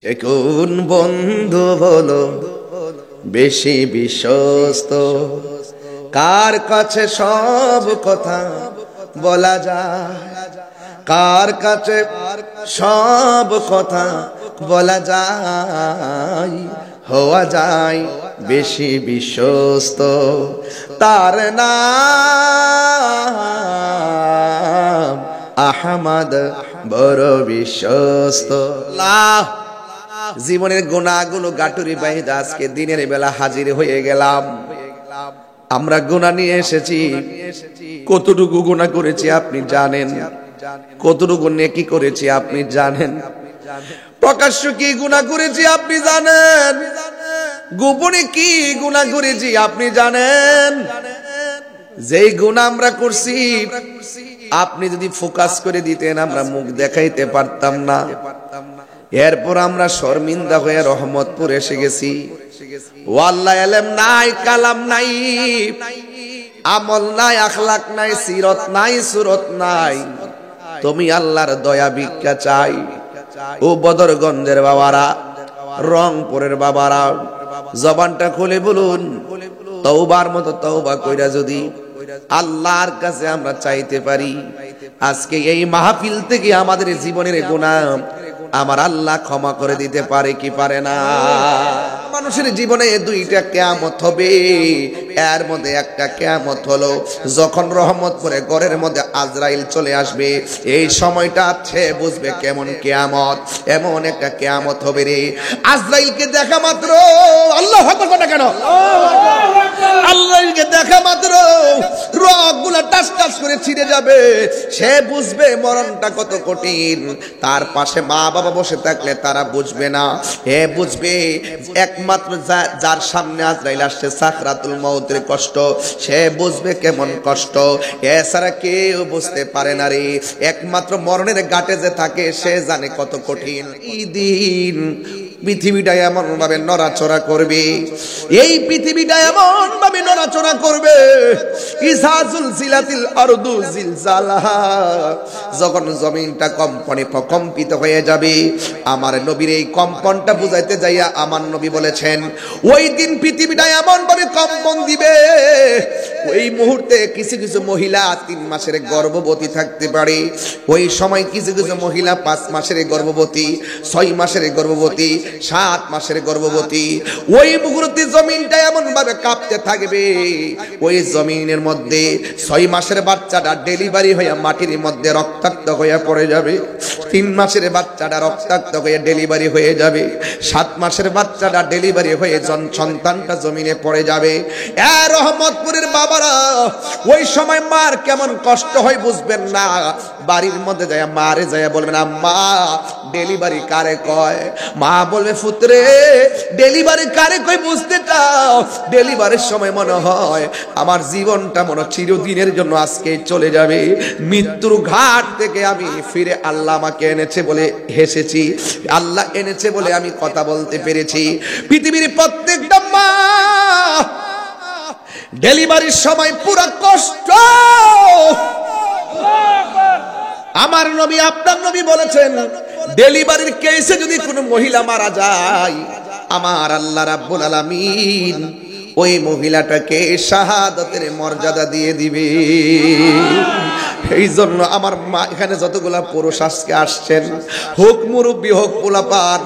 কোন বন্ধু হলো বেশি বিশ্বস্ত, কার কাছে সব কথা বলা যায়, কার কাছে সব কথা বলা যায়, হওয়া যায় বেশি বিশ্বস্ত, তার নাম আহমদ বড় বিশ্বস্ত। জীবনের গুনাহগুলো গাটুরি বাইদা আজকে দিনের বেলা হাজির হয়ে গেলাম। আমরা গুনাহ নিয়ে এসেছি। কতটুকু গুনাহ করেছি আপনি জানেন, কতটুকু নেকি করেছি আপনি জানেন, প্রকাশ্য কি গুনাহ করেছি আপনি জানেন, গোপনে কি গুনাহ করেছি আপনি জানেন। যেই গুনাহ আমরা করছি আপনি যদি ফোকাস করে দিতেন আমরা মুখ দেখাইতে পারতাম না। এরপর আমরা শর্মিন্দা হয়ে রহমতপুর এসে গেছি। ওয়াল্লাহ ইলম নাই, কালাম নাই, আমল নাই, আখলাক নাই, সিরত নাই, সুরত নাই। তুমি আল্লাহর দয়া ভিক্ষা চাই। ও বদরগঞ্জের বাবারা, রংপুরের বাবারা, জবানটা খুলে বলুন, তওবার মতো তওবা কইরা যদি আল্লাহর কাছে আমরা চাইতে পারি, আজকে এই মাহফিল থেকে আমাদের জীবনের গুনাহ আমার আল্লাহ ক্ষমা করে দিতে পারে কি পারে না? মানুষের জীবনে দুইটা কিয়ামত হবে, এর মধ্যে একটা কিয়ামত হলো যখন রহমতপুরে ঘরের মধ্যে আজরাইল চলে আসবে। এই সময়টা সে বুঝবে কেমন কিয়ামত। এমন একটা কিয়ামত হবে রে, আজরাইলকে দেখা মাত্র, আল্লাহু আকবার কথা কেন, আল্লাহকে দেখা মাত্র রগগুলা টাস টাস করে ছিঁড়ে যাবে। সে বুঝবে মরণটা কত কঠিন। তার পাশে মা বাবা বসে থাকলে তারা বুঝবে না। এ বুঝবে একমাত্র যার সামনে আজরাইল আসছে, সাকরাতুল মউতের কষ্ট, সে বুঝবে কেমন কষ্ট। এছাড়া কেউ বুঝতে পারে না রে। একমাত্র মরণের ঘাটে যে থাকে সে জানে কত কঠিন। এই দিন পৃথিবীটা এমন ভাবে নড়াচড়া করবে, এই পৃথিবীটা এমন ভাবে নড়াচড়া করবে, ইজাজুল জিলাতিল আরদু জিলজালাহা, যখন জমিনটা কম্পনে প্রকম্পিত হয়ে যাবে। আমার নবীর এই কম্পনটা বুঝাইতে যাইয়া আমার নবী বলেছেন, ওই দিন পৃথিবীটা এমন ভাবে কম্পন দিবে, ওই মুহূর্তে কিছু কিছু মহিলা 3 মাসের গর্ভবতী থাকতে পারে। ওই সময় কিছু কিছু মহিলা 5 মাসের গর্ভবতী, 6 মাসের গর্ভবতী, 7 মাসের গর্ভবতী। ওই মুহূর্তে জমিনটা এমন ভাবে কাঁপতে থাকবে, ওই জমিনের মধ্যে 6 মাসের বাচ্চাটা ডেলিভারি হয়ে মাটির মধ্যে রক্তাক্ত হয়ে পড়ে যাবে। 3 মাসের বাচ্চাটা রক্তাক্ত হয়ে ডেলিভারি হয়ে যাবে। 7 মাসের বাচ্চাটা ডেলিভারি হয়ে সন্তানটা জমিনে পড়ে যাবে। এ রহমতপুরের বাবারা, ওই সময় মার কেমন কষ্ট হয় বুঝবেন না। বাড়ির মধ্যে যায় মারে যায় বলবেন, আম্মা ডেলিভারি কারে কয়? মা বলবে, পুত্রে ডেলিভারি কারে কয় বুঝতে চাও? ডেলিভারির সময় মনে হয় আমার জীবনটা মনে চিরদিনের জন্য আজকে চলে যাবে। মৃত্যুর ঘাট থেকে আমি ফিরে আল্লাহ আমাকে এনেছে বলে হেসেছি, আল্লাহ এনেছে বলে আমি কথা বলতে পেরেছি। পৃথিবীর প্রত্যেকটা মা ডেলিভারির সময় পুরো কষ্ট। আমার নবী, আপনার নবী বলেছেন, ডেলিভারির কেসে যদি কোনো মহিলা মারা যায়, আমার আল্লাহ রাব্বুল আলামিন ওই মহিলাটাকে শাহাদাতের মর্যাদা দিয়ে দিবে। এই জন্য আমার মা, এখানে যতগুলা পুরুষ আজকে আসছেন, হোক মুরব্বী হোক পোলাপান,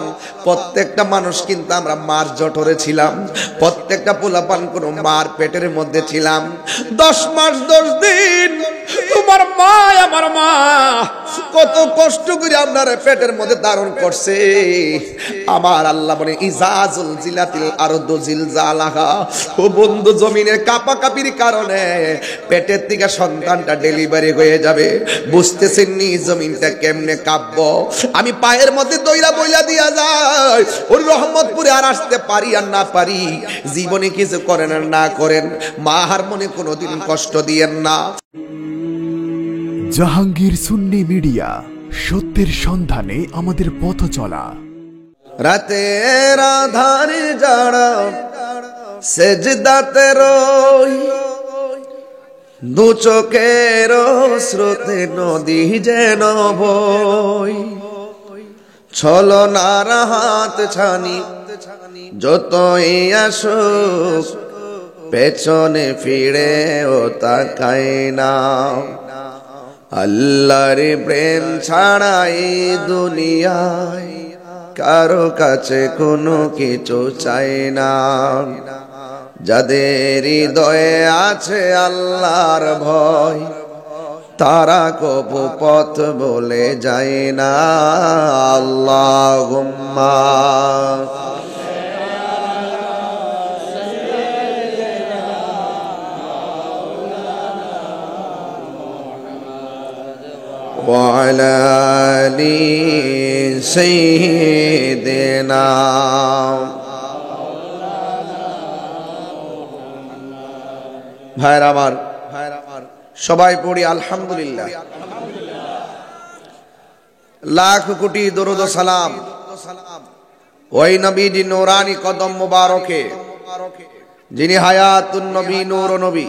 প্রত্যেকটা মানুষ কিন্তু আমরা মার জঠরে ছিলাম। প্রত্যেকটা পোলাপান কোনো মার পেটের মধ্যে ছিলাম। 10 মাস 10 দিন তোমার মা, আমার মা কত কষ্ট করে আপনার পেটের মধ্যে ধারণ করছে। আমার আল্লাহ বলে, ইজাজুল জিলাতিল আরদু জিলজালাহা, ও বন্ধু জমিনের কাঁপাকাপির কারণে পেটের থেকে সন্তানটা ডেলিভারি হয়ে যাবে। বুঝতেছেন নি জমিনটা কেমনে কাঁপবো? আমি পায়ের মধ্যে দইরা বইলা দিয়া যায়, ওর রহমতপুরে আর আসতে পারি আর না পারি, জীবনে কিছু করেন আর না করেন, মা হার মনে কোনোদিন কষ্ট দিয়েন না। জাহাঙ্গীর সুন্নি মিডিয়া, সত্যের সন্ধানে আমাদের পথ চলা। রাতের আধারে যারা সেজদাতে রই, দু চোখের স্রোতে নদী যেন বই, ছলনার হাত ছানি যতই আসুক পেছনে ফিরেও তাকাই না। আল্লাহর প্রেম ছাড়া এই দুনিয়ায় কারো কাছে কোনো কিছু চাই না। যাদের হৃদয়ে আছে আল্লাহর ভয় তারা কবু পথ বলে যায় না। আল্লাহুম্মা ওয়া আলা আলি সাইয়্যিদিনা। ভাইরা আমার, সবাই পড়ি আলহামদুলিল্লাহ। লাখ কোটি দরুদ ও সালাম ওই নবীজি নূরানি কদম মুবারকে, যিনি হায়াতুন নবী, নূর নবী,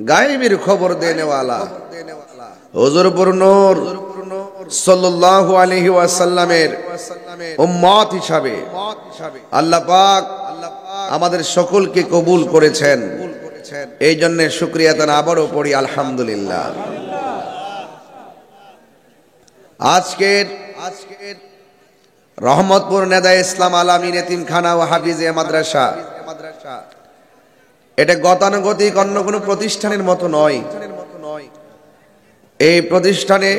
গায়েবের খবর দেনেওয়ালা হুজুরপুর নূর সাল্লাল্লাহু আলাইহি ওয়াসাল্লামের উম্মত হিসাবে আল্লাহ পাক আমাদের সকলকে কবুল করেছেন। এই জন্য শুকরিয়া তার আবারও পড়ি আলহামদুলিল্লাহ। আজকের রহমতপুর নেদা ইসলাম আলামিন এতিমখানা ও হাফিজিয়া মাদ্রাসা, এটা গতানুগতিক অন্য কোনো প্রতিষ্ঠানের মতো নয়। এই প্রতিষ্ঠানে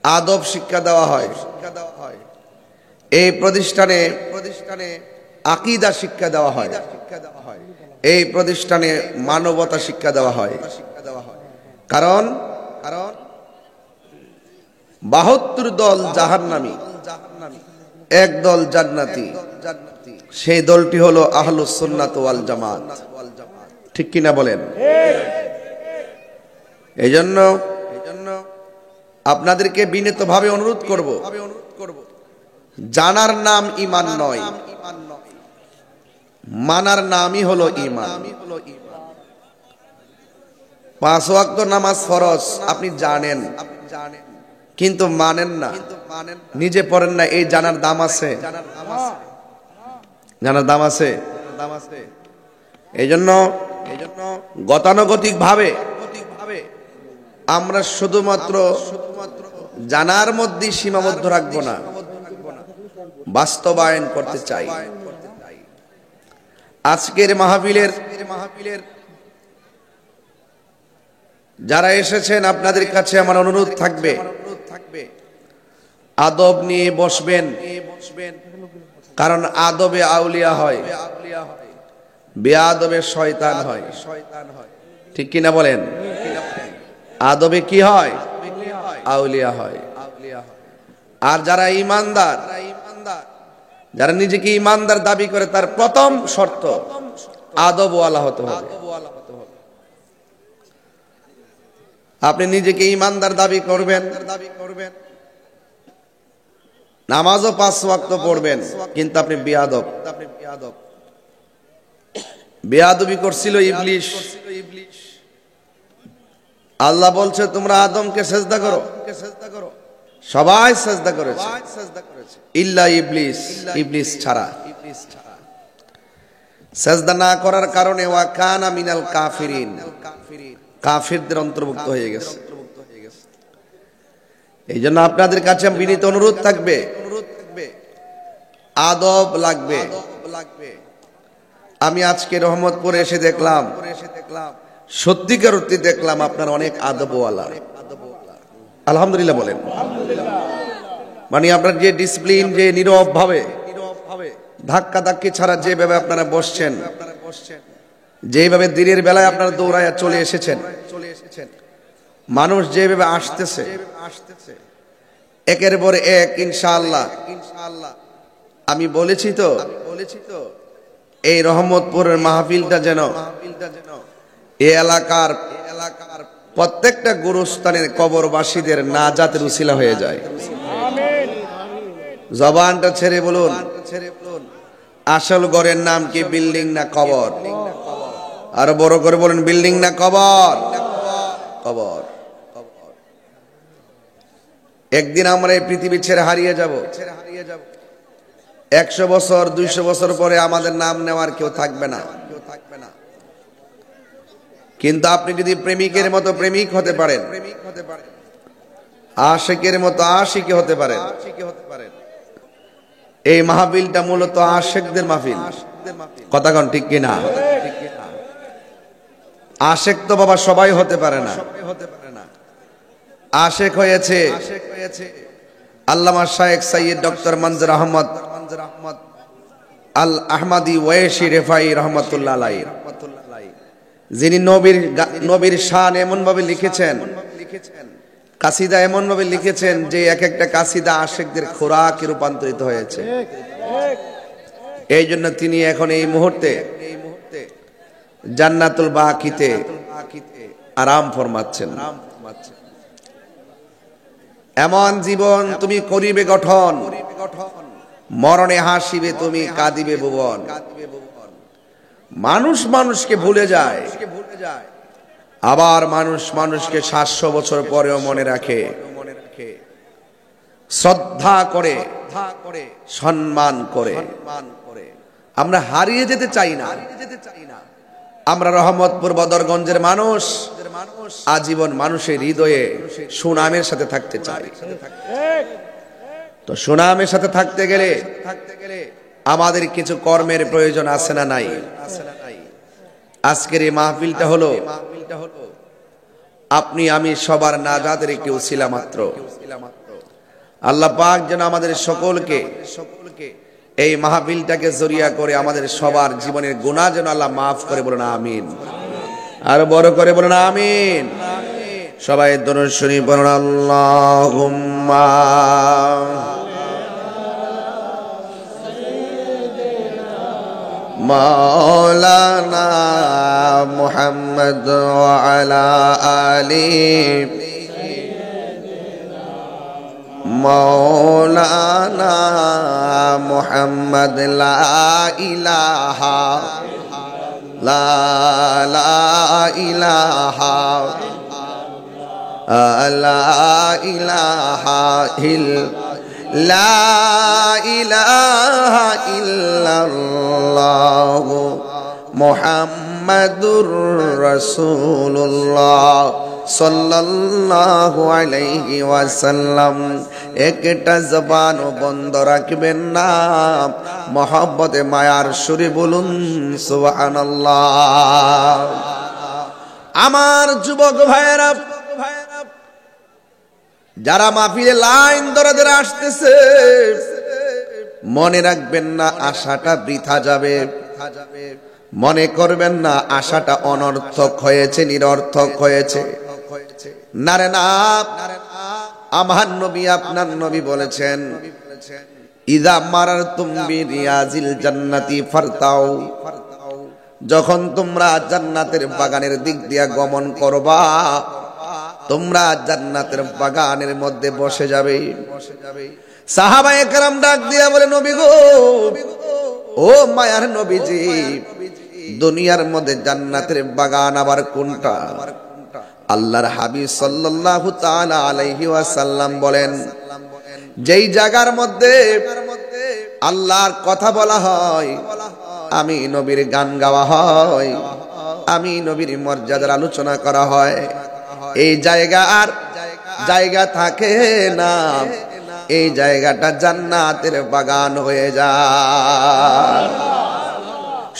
আদব শিক্ষা দেওয়া হয়, এই প্রতিষ্ঠানে আকীদা শিক্ষা দেওয়া হয়, এই প্রতিষ্ঠানে মানবতা শিক্ষা দেওয়া হয়। কারণ ৭২ দল জাহান্নামী, এক দল জান্নাতি। সেই দলটি হলো আহলুস সুন্নাত ওয়াল জামাত। ঠিক কিনা বলেন? এই জন্য আপনাদেরকে বিনীতভাবে অনুরোধ করব, জানার নাম ঈমান নয়, মানার নামই হলো ঈমান। ৫ ওয়াক্ত নামাজ ফরজ আপনি জানেন, কিন্তু মানেন না, নিজে পড়েন না। এই জানার দাম আছে? জানার দাম আছে? এই জন্য গতানুগতিক ভাবে আমরা শুধুমাত্র জানার মধ্যে সীমাবদ্ধ রাখবো না, বাস্তবায়ন করতে চাই। আজকের মাহফিলের যারা এসেছেন আপনাদের কাছে আমার অনুরোধ থাকবে, আদব নিয়ে বসবেন। কারণ আদবে আউলিয়া হয়, বেআদবে শয়তান হয়। ঠিক কিনা বলেন? আদবে কি হয়? আউলিয়া হয়। আর যারা ঈমানদার, যারা নিজেকে ঈমানদার দাবি করে, তার প্রথম শর্ত আদবওয়ালা হতে হবে। আপনি নিজেকে ঈমানদার দাবি করবেন, নামাজও ৫ ওয়াক্ত পড়বেন, কিন্তু আপনি বেয়াদব। বেয়াদবি করছিল ইবলিস। আল্লাহ বলছে তোমরা আদমকে সেজদা করো, সবাই সেজদা করেছে ইল্লা ইবলিস, ইবলিস ছাড়া। সেজদা না করার কারণে ওয়া কানা মিনাল কাফিরিন, কাফিরদের অন্তর্ভুক্ত হয়ে গেছে। এই জন্য আপনাদের কাছে বিনীত অনুরোধ থাকবে, আদব লাগবে। আমি আজকে রহমতপুরে এসে দেখলাম, সত্যিকার অর্থে দেখলাম আপনার অনেক আদবওয়ালা। আলহামদুলিল্লাহ বলেন। মানে আপনার যে ডিসিপ্লিন, যে নীরব ভাবে, ধাক্কা ধাক্কি ছাড়া যেভাবে আপনারা বসছেন, যেভাবে দিনের বেলায় আপনারা দৌড়ায় চলে এসেছেন, মানুষ যেভাবে আসতেছে একের পর এক, ইনশাআল্লাহ। আমি বলেছি তো এই রহমতপুরের মাহফিলটা যেন এই এলাকার প্রত্যেকটা গুরুস্থানের কবরবাসীদের নাজাতের উসিলা হয়ে যায়। জবানটা ছেড়ে বলুন, আসল ঘরের নাম কি, বিল্ডিং না কবর? আর বড় করে বলেন, বিল্ডিং না কবর? কবর। একদিন আমরা এই পৃথিবী ছেড়ে হারিয়ে যাব। 100 বছর 200 বছর পরে আমাদের নাম নেওয়ার কেউ থাকবে না। কিন্তু আপনি যদি প্রেমিকের মতো প্রেমিক হতে পারেন, আশিকের মতো আশিক হতে পারেন। এই মাহফিলটা মূলত আশিকদের মাহফিল, কথা কোন ঠিক কিনা? আশিক তো বাবা সবাই হতে পারে না। আশিক হয়েছে আল্লামা শায়েখ সৈয়দ ডক্টর মনজুর আহমদ আল আহমদি ওয়েশি রেফাই রহমতুল্লাহ আলাইহি, যিনি নবীর শান এমন ভাবে লিখেছেন, কাসিদা এমন ভাবে লিখেছেন যে এক একটা কাসিদা আশিকদের খোরাকে রূপান্তরিত হয়েছে। এই জন্য তিনি এখন এই মুহূর্তে জান্নাতুল বাকিতে আরাম ফরমাচ্ছেন। এমন জীবন তুমি করিবে গঠন, মরণে হাসিবে তুমি কাঁদিবে ভুবন। মানুষ মানুষকে ভুলে যায়, আবার মানুষ মানুষকে 700 বছর পরেও মনে রাখে, শ্রদ্ধা করে, সম্মান করে। আমরা হারিয়ে যেতে চাই না। আমরা রহমতপুর বদরগঞ্জের মানুষ, আজীবন মানুষের হৃদয়ে সুনামের সাথে থাকতে চাই। তো সুনামের সাথে থাকতে গেলে আমাদের কিছু কর্মের প্রয়োজন আছে না নাই? আজকের এই মাহফিলটা হলো আপনি আমি সবার নাজাতের একটি উসিলা মাত্র। আল্লাহ পাক যেন আমাদের সকলকে এই মাহফিলটাকে জরিয়া করে আমাদের সবার জীবনের গুনাহ যেন আল্লাহ মাফ করে, বলুন আমিন। আর বড় করে বলুন আমিন। সবাই দরুদ শরীফ পড়ুন, আল্লাহুম্মা মাওলানা মুহাম্মদ ওয়া আলা আলি মাওলানা মুহাম্মদ। লা ইলাহা লা ইলাহা লা ইলাহা লা ইলাহা ইল্লাল্লাহ মুহাম্মাদুর রাসূলুল্লাহ সাল্লাল্লাহু আলাইহি ওয়াসাল্লাম। একটা জবান বন্ধ রাখবেন না, মহব্বতে মায়ার সুরে বলুন সুবহানাল্লাহ। আমার যুবক ভাইয়েরা, যারা মাহফিলে লাইন ধরে ধরে আসতেছে, মনে রাখবেন না আশাটা বৃথা যাবে। মনে করবেন না আশাটা অনর্থক হয়েছে, নিরর্থক হয়েছে। না রে না, আমার নবী আপনার নবী বলেছেন, ইযা মারারতুম বিরিয়াজিল জান্নাতি ফারতাও, যখন তোমরা জান্নাতের বাগানের দিক দিয়া গমন করবা, তোমরা জান্নাতের বাগানের মধ্যে বসে যাবে। সাহাবায়ে কেরাম ডাক দিয়া বলে, নবী গো, ও মায়ার নবীজি, দুনিয়ার মধ্যে জান্নাতের বাগান আবার কোনটা? আল্লাহর হাবিব সাল্লাল্লাহু তাআলা আলাইহি ওয়াসাল্লাম বলেন, যেই জায়গার মধ্যে আল্লাহর কথা বলা হয়, আমি নবীর গান গাওয়া হয়, আমি নবীর মর্যাদার আলোচনা করা হয়, এই জায়গা থাকে না, এই জায়গাটা জান্নাতের বাগান হয়ে যায়।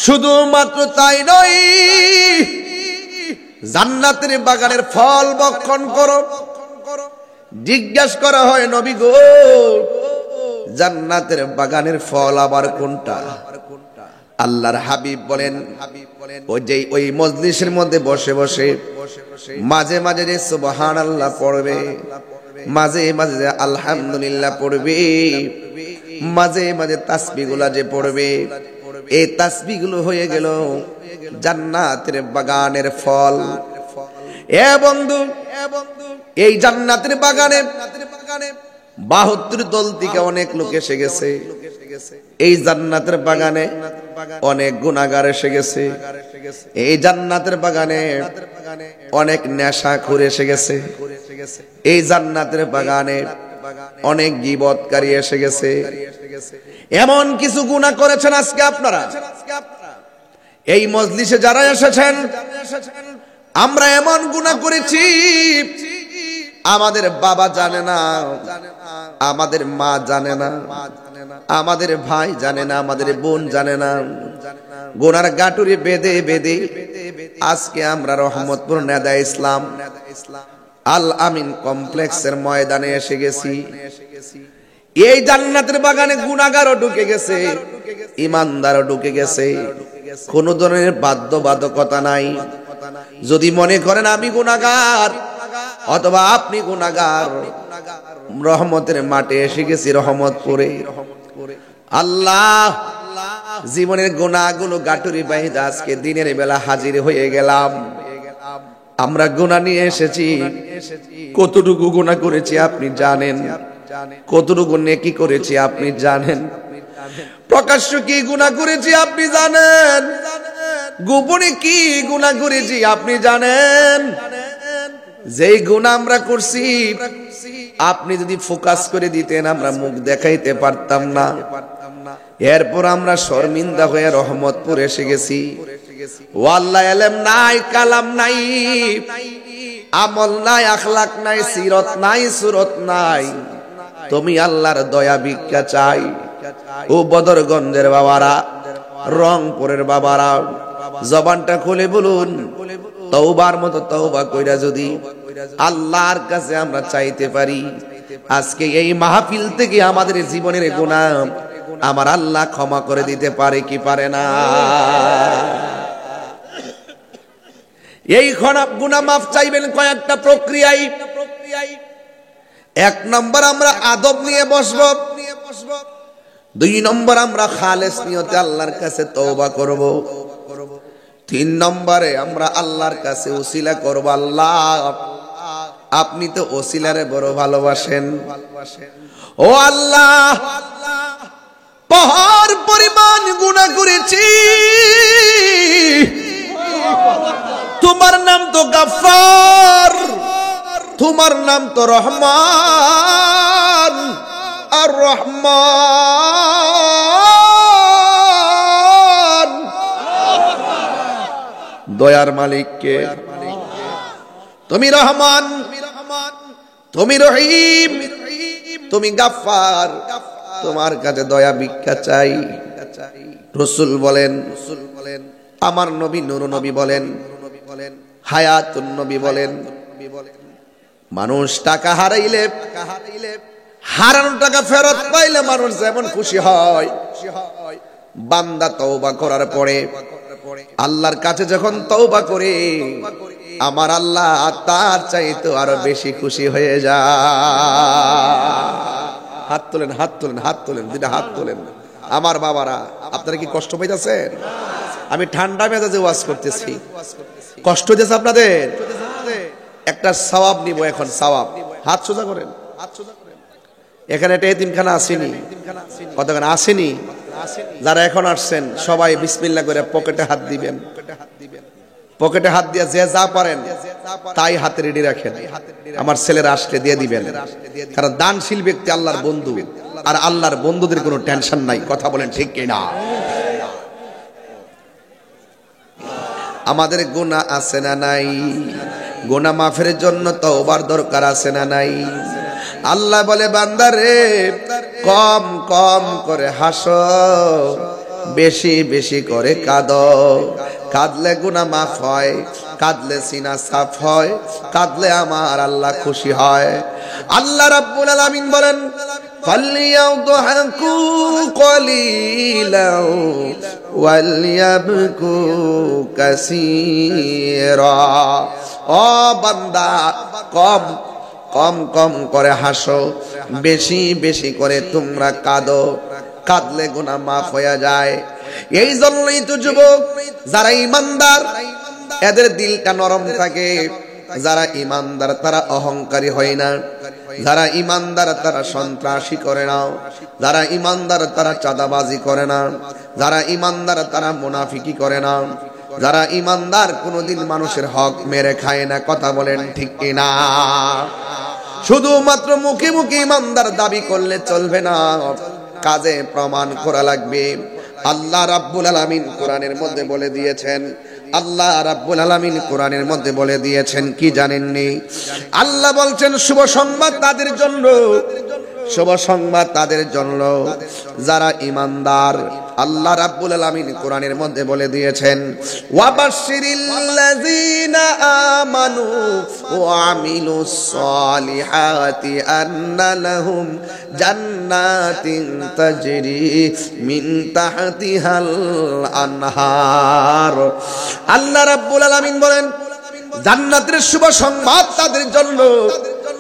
শুধুমাত্র তাই নয়, জান্নাতের বাগানের ফল ভক্ষণ করো। জিজ্ঞাসা করা হয়, নবী গো, জান্নাতের বাগানের ফল আবার কোনটা? আল্লাহর হাবিব বলেন, ওই মজলিসের মধ্যে বসে বসে মাঝে মাঝে যে সুবহানাল্লাহ পড়বে, মাঝে মাঝে যে আলহামদুলিল্লাহ পড়বে, মাঝে মাঝে তাসবিহগুলো যে পড়বে, এই তাসবিহগুলো হয়ে গেল জান্নাতের বাগানের ফল। এ বন্ধু, এই জান্নাতের বাগানে 72 দল থেকে অনেক লোক এসে গেছে। এই জান্নাতের বাগানে অনেক গুনাহগার এসে গেছে। এই জান্নাতের বাগানে অনেক নেশাখোর এসে গেছে। এই জান্নাতের বাগানে অনেক গীবতকারী এসে গেছে। এমন কিছু গুনাহ করেছেন আজকে আপনারা এই মজলিসে যারা এসেছেন, আমরা এমন গুনাহ করেছি আমাদের বাবা জানে না, আমাদের মা জানে না, আমাদের ভাই জানে না, আমাদের বোন জানে না। গুনার গাটুরি বেঁধে বেঁধে আজকে আমরা রহমতপুর নেদা ইসলাম আল আমিন কমপ্লেক্সের ময়দানে এসে গেছি। এই জান্নাতের বাগানে গুনাহগারও ঢুকে গেছে, ইমানদারও ঢুকে গেছে। কোন ধরনের বাধ্যবাধকতা নাই। যদি মনে করেন আমি গুনাহগার অথবা আপনি গুনাহগার, রহমতের মাঠে এসে গেছি রহমতপুরে। আল্লাহ জীবনের গুনাহগুলো গাটুরি বাইদা আজকে দিনের বেলা হাজির হয়ে গেলাম। আমরা গুনাহ নিয়ে এসেছি। কতটুকু গুনাহ করেছি আপনি জানেন, কতটুকু নেকি করেছি আপনি জানেন, প্রকাশ্য কি গুনাহ করেছি আপনি জানেন, গোপনে কি গুনাহ করেছি আপনি জানেন। যেই গুনাহ আমরা করছি আপনি যদি ফোকাস করে দিতেন আমরা মুখ দেখাইতে পারতাম না। এরপর আমরা শর্মিন্দা হয়ে রহমতপুর এসে গেছি। ও আল্লাহ, ইলম নাই, কালাম নাই, আমল নাই, আখলাক নাই, সিরত নাই, সুরত নাই। তুমি আল্লাহর দয়া ভিক্ষা চাই। ও বদরগঞ্জের বাবারা, রংপুরের বাবারা, জবানটা খুলে বলুন, তওবার মতো তওবা কইরা যদি আল্লাহর কাছে আমরা চাইতে পারি, আজকে এই মাহফিল থেকে আমাদের জীবনের গুনাহ আমার আল্লাহ ক্ষমা করে দিতে পারে কি পারে না? এই গুনাহ মাফ চাইবেন কয়েকটা প্রক্রিয়ায়। এক নম্বর আমরা আদব নিয়ে বসবো। দুই নম্বর আমরা খালেস নিয়তে আল্লাহর কাছে তওবা করব। তিন নম্বরে আমরা আল্লাহর কাছে ওসিলা করব। আল্লাহ, আপনি তো ওসিলারে বড় ভালোবাসেন। ও আল্লাহ, পাহাড় পরিমাণ গুনাহ করেছি, তোমার নাম তো গাফফার, তোমার নাম তো রহমান আর রহমান। দয়ার মালিককে তুমি রহমান, তুমি রহিম, তুমি গাফফার, তোমার কাছে দয়া ভিক্ষা চাই। রাসূল বলেন, আমার নবী নূর নবী বলেন, হায়াতুন নবী বলেন, মানুষ টাকা হারাইলে, হারানো টাকা ফেরত পাইলে মানুষ যেমন খুশি হয়, বান্দা তওবা করার পরে আল্লাহর কাছে যখন তওবা করে আমার আল্লাহ তার চাইতে আরো বেশি খুশি হয়ে যায়। হাত তোলেন, হাত তোলেন, হাত তোলেন, দুইটা হাত তোলেন। আমার বাবারা, আপনারা কি কষ্ট পাইতেছেন? আমি ঠান্ডা মেজাজে ওয়াজ করতেছি, কষ্ট হইতেছে আপনাদের? একটা সওয়াব নিব এখন, সওয়াব। হাত সোজা করেন। এখানে একটা এতিমখানা আসেনি, কতখানা আসেনি? যারা এখন আসছেন সবাই বিসমিল্লাহ করে পকেটে হাত দিবেন। পকেটে হাত দিয়ে যে যা পারেন তাই হাতে রেডি রাখেন। আমার ছেলেরা আসলে দিয়ে দিবেন, কারণ দানশীল ব্যক্তি আল্লাহর বন্ধু, আর আল্লাহর বন্ধুদের কোনো টেনশন নাই। কথা বলেন ঠিক কিনা? আমাদের গুনাহ আছে না নাই? গুনাহ মাফের জন্য তওবার দরকার আছে না নাই? আল্লাহ বলে, বান্দারে কম কম করে হাসো, বেশি বেশি করে কাঁদো। কাঁদলে গুনাহ মাফ হয়, কাঁদলে সিনা সাফ হয়, কাঁদলে আমার আল্লাহ খুশি হয়। আল্লাহ রাব্বুল আলামিন বলেন, ফালইয়াদহাকু কলিলাও ওয়ালইয়াবকু কাসীরা। ও বান্দা, কম কম কম করে হাসো, বেশি বেশি করে তোমরা কাঁদো। কাঁদলে গুনাহ মাফ হয়ে যায়। এই জন্যই তো যুবক যারা ইমানদার এদের দিলটা নরম থাকে। যারা ইমানদার তারা অহংকারী হয় না। যারা ইমানদার তারা সন্ত্রাসী করে না। যারা ইমানদার তারা চাঁদাবাজি করে না। যারা ইমানদার তারা মুনাফিকি করে না। যারা ইমানদার কোনোদিন মানুষের হক মেরে খায় না। কথা বলেন ঠিক কিনা? শুধুমাত্র মুখে মুখে ইমানদার দাবি করলে চলবে না, কাজে প্রমাণ করা লাগবে। আল্লাহ রাব্বুল আলামিন কোরআনের মধ্যে বলে দিয়েছেন, আল্লাহ রাব্বুল আলামিন কোরআনের মধ্যে বলে দিয়েছেন কি জানেননি? আল্লাহ বলছেন শুভ সংবাদ তাদের জন্য, শুভ সংবাদ তাদের জন্য যারা ঈমানদার। আল্লাহ রাব্বুল আলামিন কোরআনের মধ্যে বলে দিয়েছেন ওয়াবাশশিরিল্লাযীনা আমানু ওয়া আমিলুস সালিহাতি আন্না লাহুম জান্নাতিন তাজরি মিন তাহতিহাল আনহার। আল্লাহ রাব্বুল আলামিন বলেন জান্নাতের শুভ সংবাদ তাদের জন্য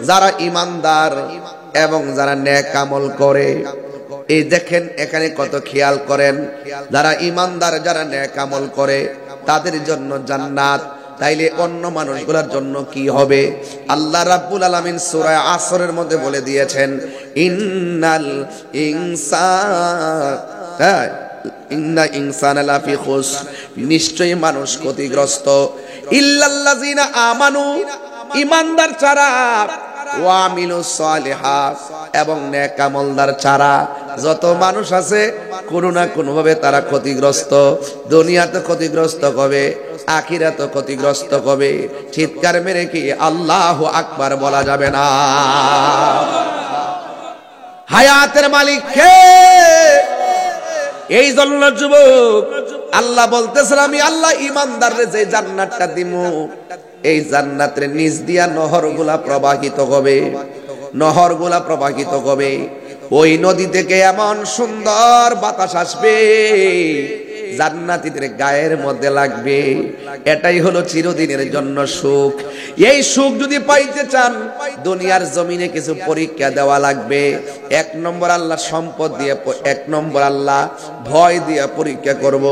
যারা ঈমানদার এবং যারা নেক আমল করে। এই দেখেন এখানে কত খেয়াল করেন, যারা ঈমানদার যারা নেক আমল করে তাদের জন্য জান্নাত। তাইলে অন্য মানুষগুলোর জন্য কি হবে? আল্লাহ রাব্বুল আলামিন সূরা আসরের মধ্যে বলে দিয়েছেন ইন্নাল ইনসানা লাফি খুসর, নিশ্চয়ই মানুষ ক্ষতিগ্রস্ত। ইল্লাল্লাযিনা আমানু, ঈমানদার ছাড়া, ওয়া আমিলুস সালিহাত, এবং নেক আমলদার ছাড়া যত মানুষ আছে কোনো না কোনো ভাবে তারা ক্ষতিগ্রস্ত। দুনিয়াতে ক্ষতিগ্রস্ত হবে, আখিরাতে ক্ষতিগ্রস্ত হবে। চিৎকার মেরে কি আল্লাহু আকবার বলা যাবে না? হায়াতের মালিক কে? এই জন্য যুবক আল্লাহ বলতেছেন আমি আল্লাহ ঈমানদাররে যে জান্নাতটা দিমু, এই জান্নাতের নিচ দিয়া নহরগুলা প্রবাহিত হবে, নহরগুলা প্রবাহিত হবে। ওই নদী থেকে এমন সুন্দর বাতাস আসবে জান্নাতীদের গায়ের মধ্যে লাগবে। এটাই হলো চিরদিনের জন্য সুখ। এই সুখ যদি পাইতে চান দুনিয়ার জমিনে কিছু পরীক্ষা দেওয়া লাগবে। এক নম্বর আল্লাহ সম্পদ দিয়ে, এক নম্বর আল্লাহ ভয় দিয়ে পরীক্ষা করব,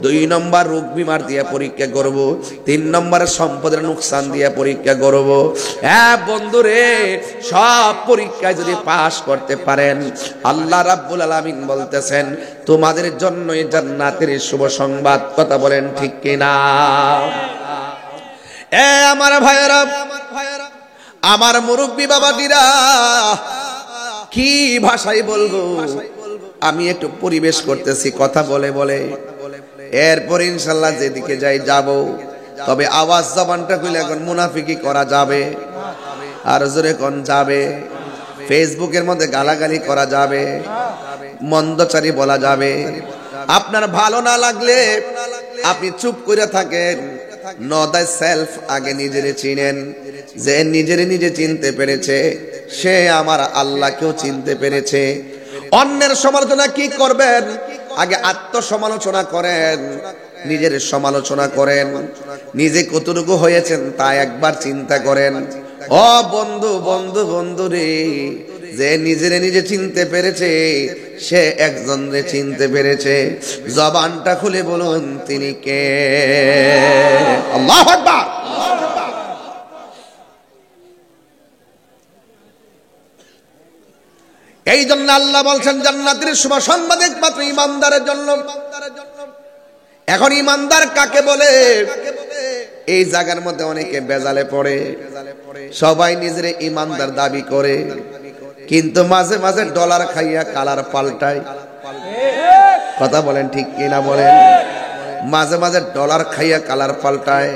দুই নম্বর রোগ বিমার দিয়ে পরীক্ষা করব, তিন নম্বরে সম্পদের নুকসান দিয়ে পরীক্ষা করব। হ্যাঁ বন্ধুরে, সব পরীক্ষায় যদি পাশ করতে পারেন আল্লাহ রাব্বুল আলামিন বলতেছেন তোমাদের জন্য এই জান্নাতের শুভ সংবাদ। কথা বলেন ঠিক কিনা? এ আমার ভাইয়েরা, আমার মুরব্বী বাবাজিরা, কি ভাষায় বলবো? আমি একটু পরিবেশ করতেছি কথা বলে বলে, এরপর ইনশাল্লাহ যেদিকে যাই যাব। তবে আওয়াজ জবানটা কইলে এখন মুনাফিকি করা যাবে, আর জোরে কোন যাবে। ফেসবুকের মধ্যে গালাগালি করা যাবে, মন্দচারী বলা যাবে। আপনার ভালো না লাগলে আপনি চুপ করে থাকেন। know thyself, আগে নিজেরে চিনেন। যে নিজেরে নিজে চিনতে পেরেছে সে আমার আল্লাহকেও চিনতে পেরেছে। অন্যের সমালোচনা কি করবেন? আগে আত্মসমালোচনা করেন, নিজের সমালোচনা করেন। নিজে কতটুকু হয়েছেন তা একবার চিন্তা করেন। ও বন্ধু, বন্ধু, বন্ধু রে, যে নিজেরে নিজে চিনতে পেরেছে সে একজনরে চিনতে পেরেছে। জবানটা খুলে বলুন তিনি কে? আল্লাহু আকবার। এই জন্য আল্লাহ বলছেন জান্নাতের শুভ সংবাদ একমাত্র ঈমানদারের জন্য। এখন ঈমানদার কাকে বলে? এই জায়গার মধ্যে অনেকে বেজালে পড়ে। সবাই নিজের ঈমানদার দাবি করে, কিন্তু মাঝে মাঝে ডলার খাইয়া কালার পাল্টায়। কথা বলেন ঠিক কিনা বলেন? মাঝে মাঝে ডলার খাইয়া কালার পাল্টায়,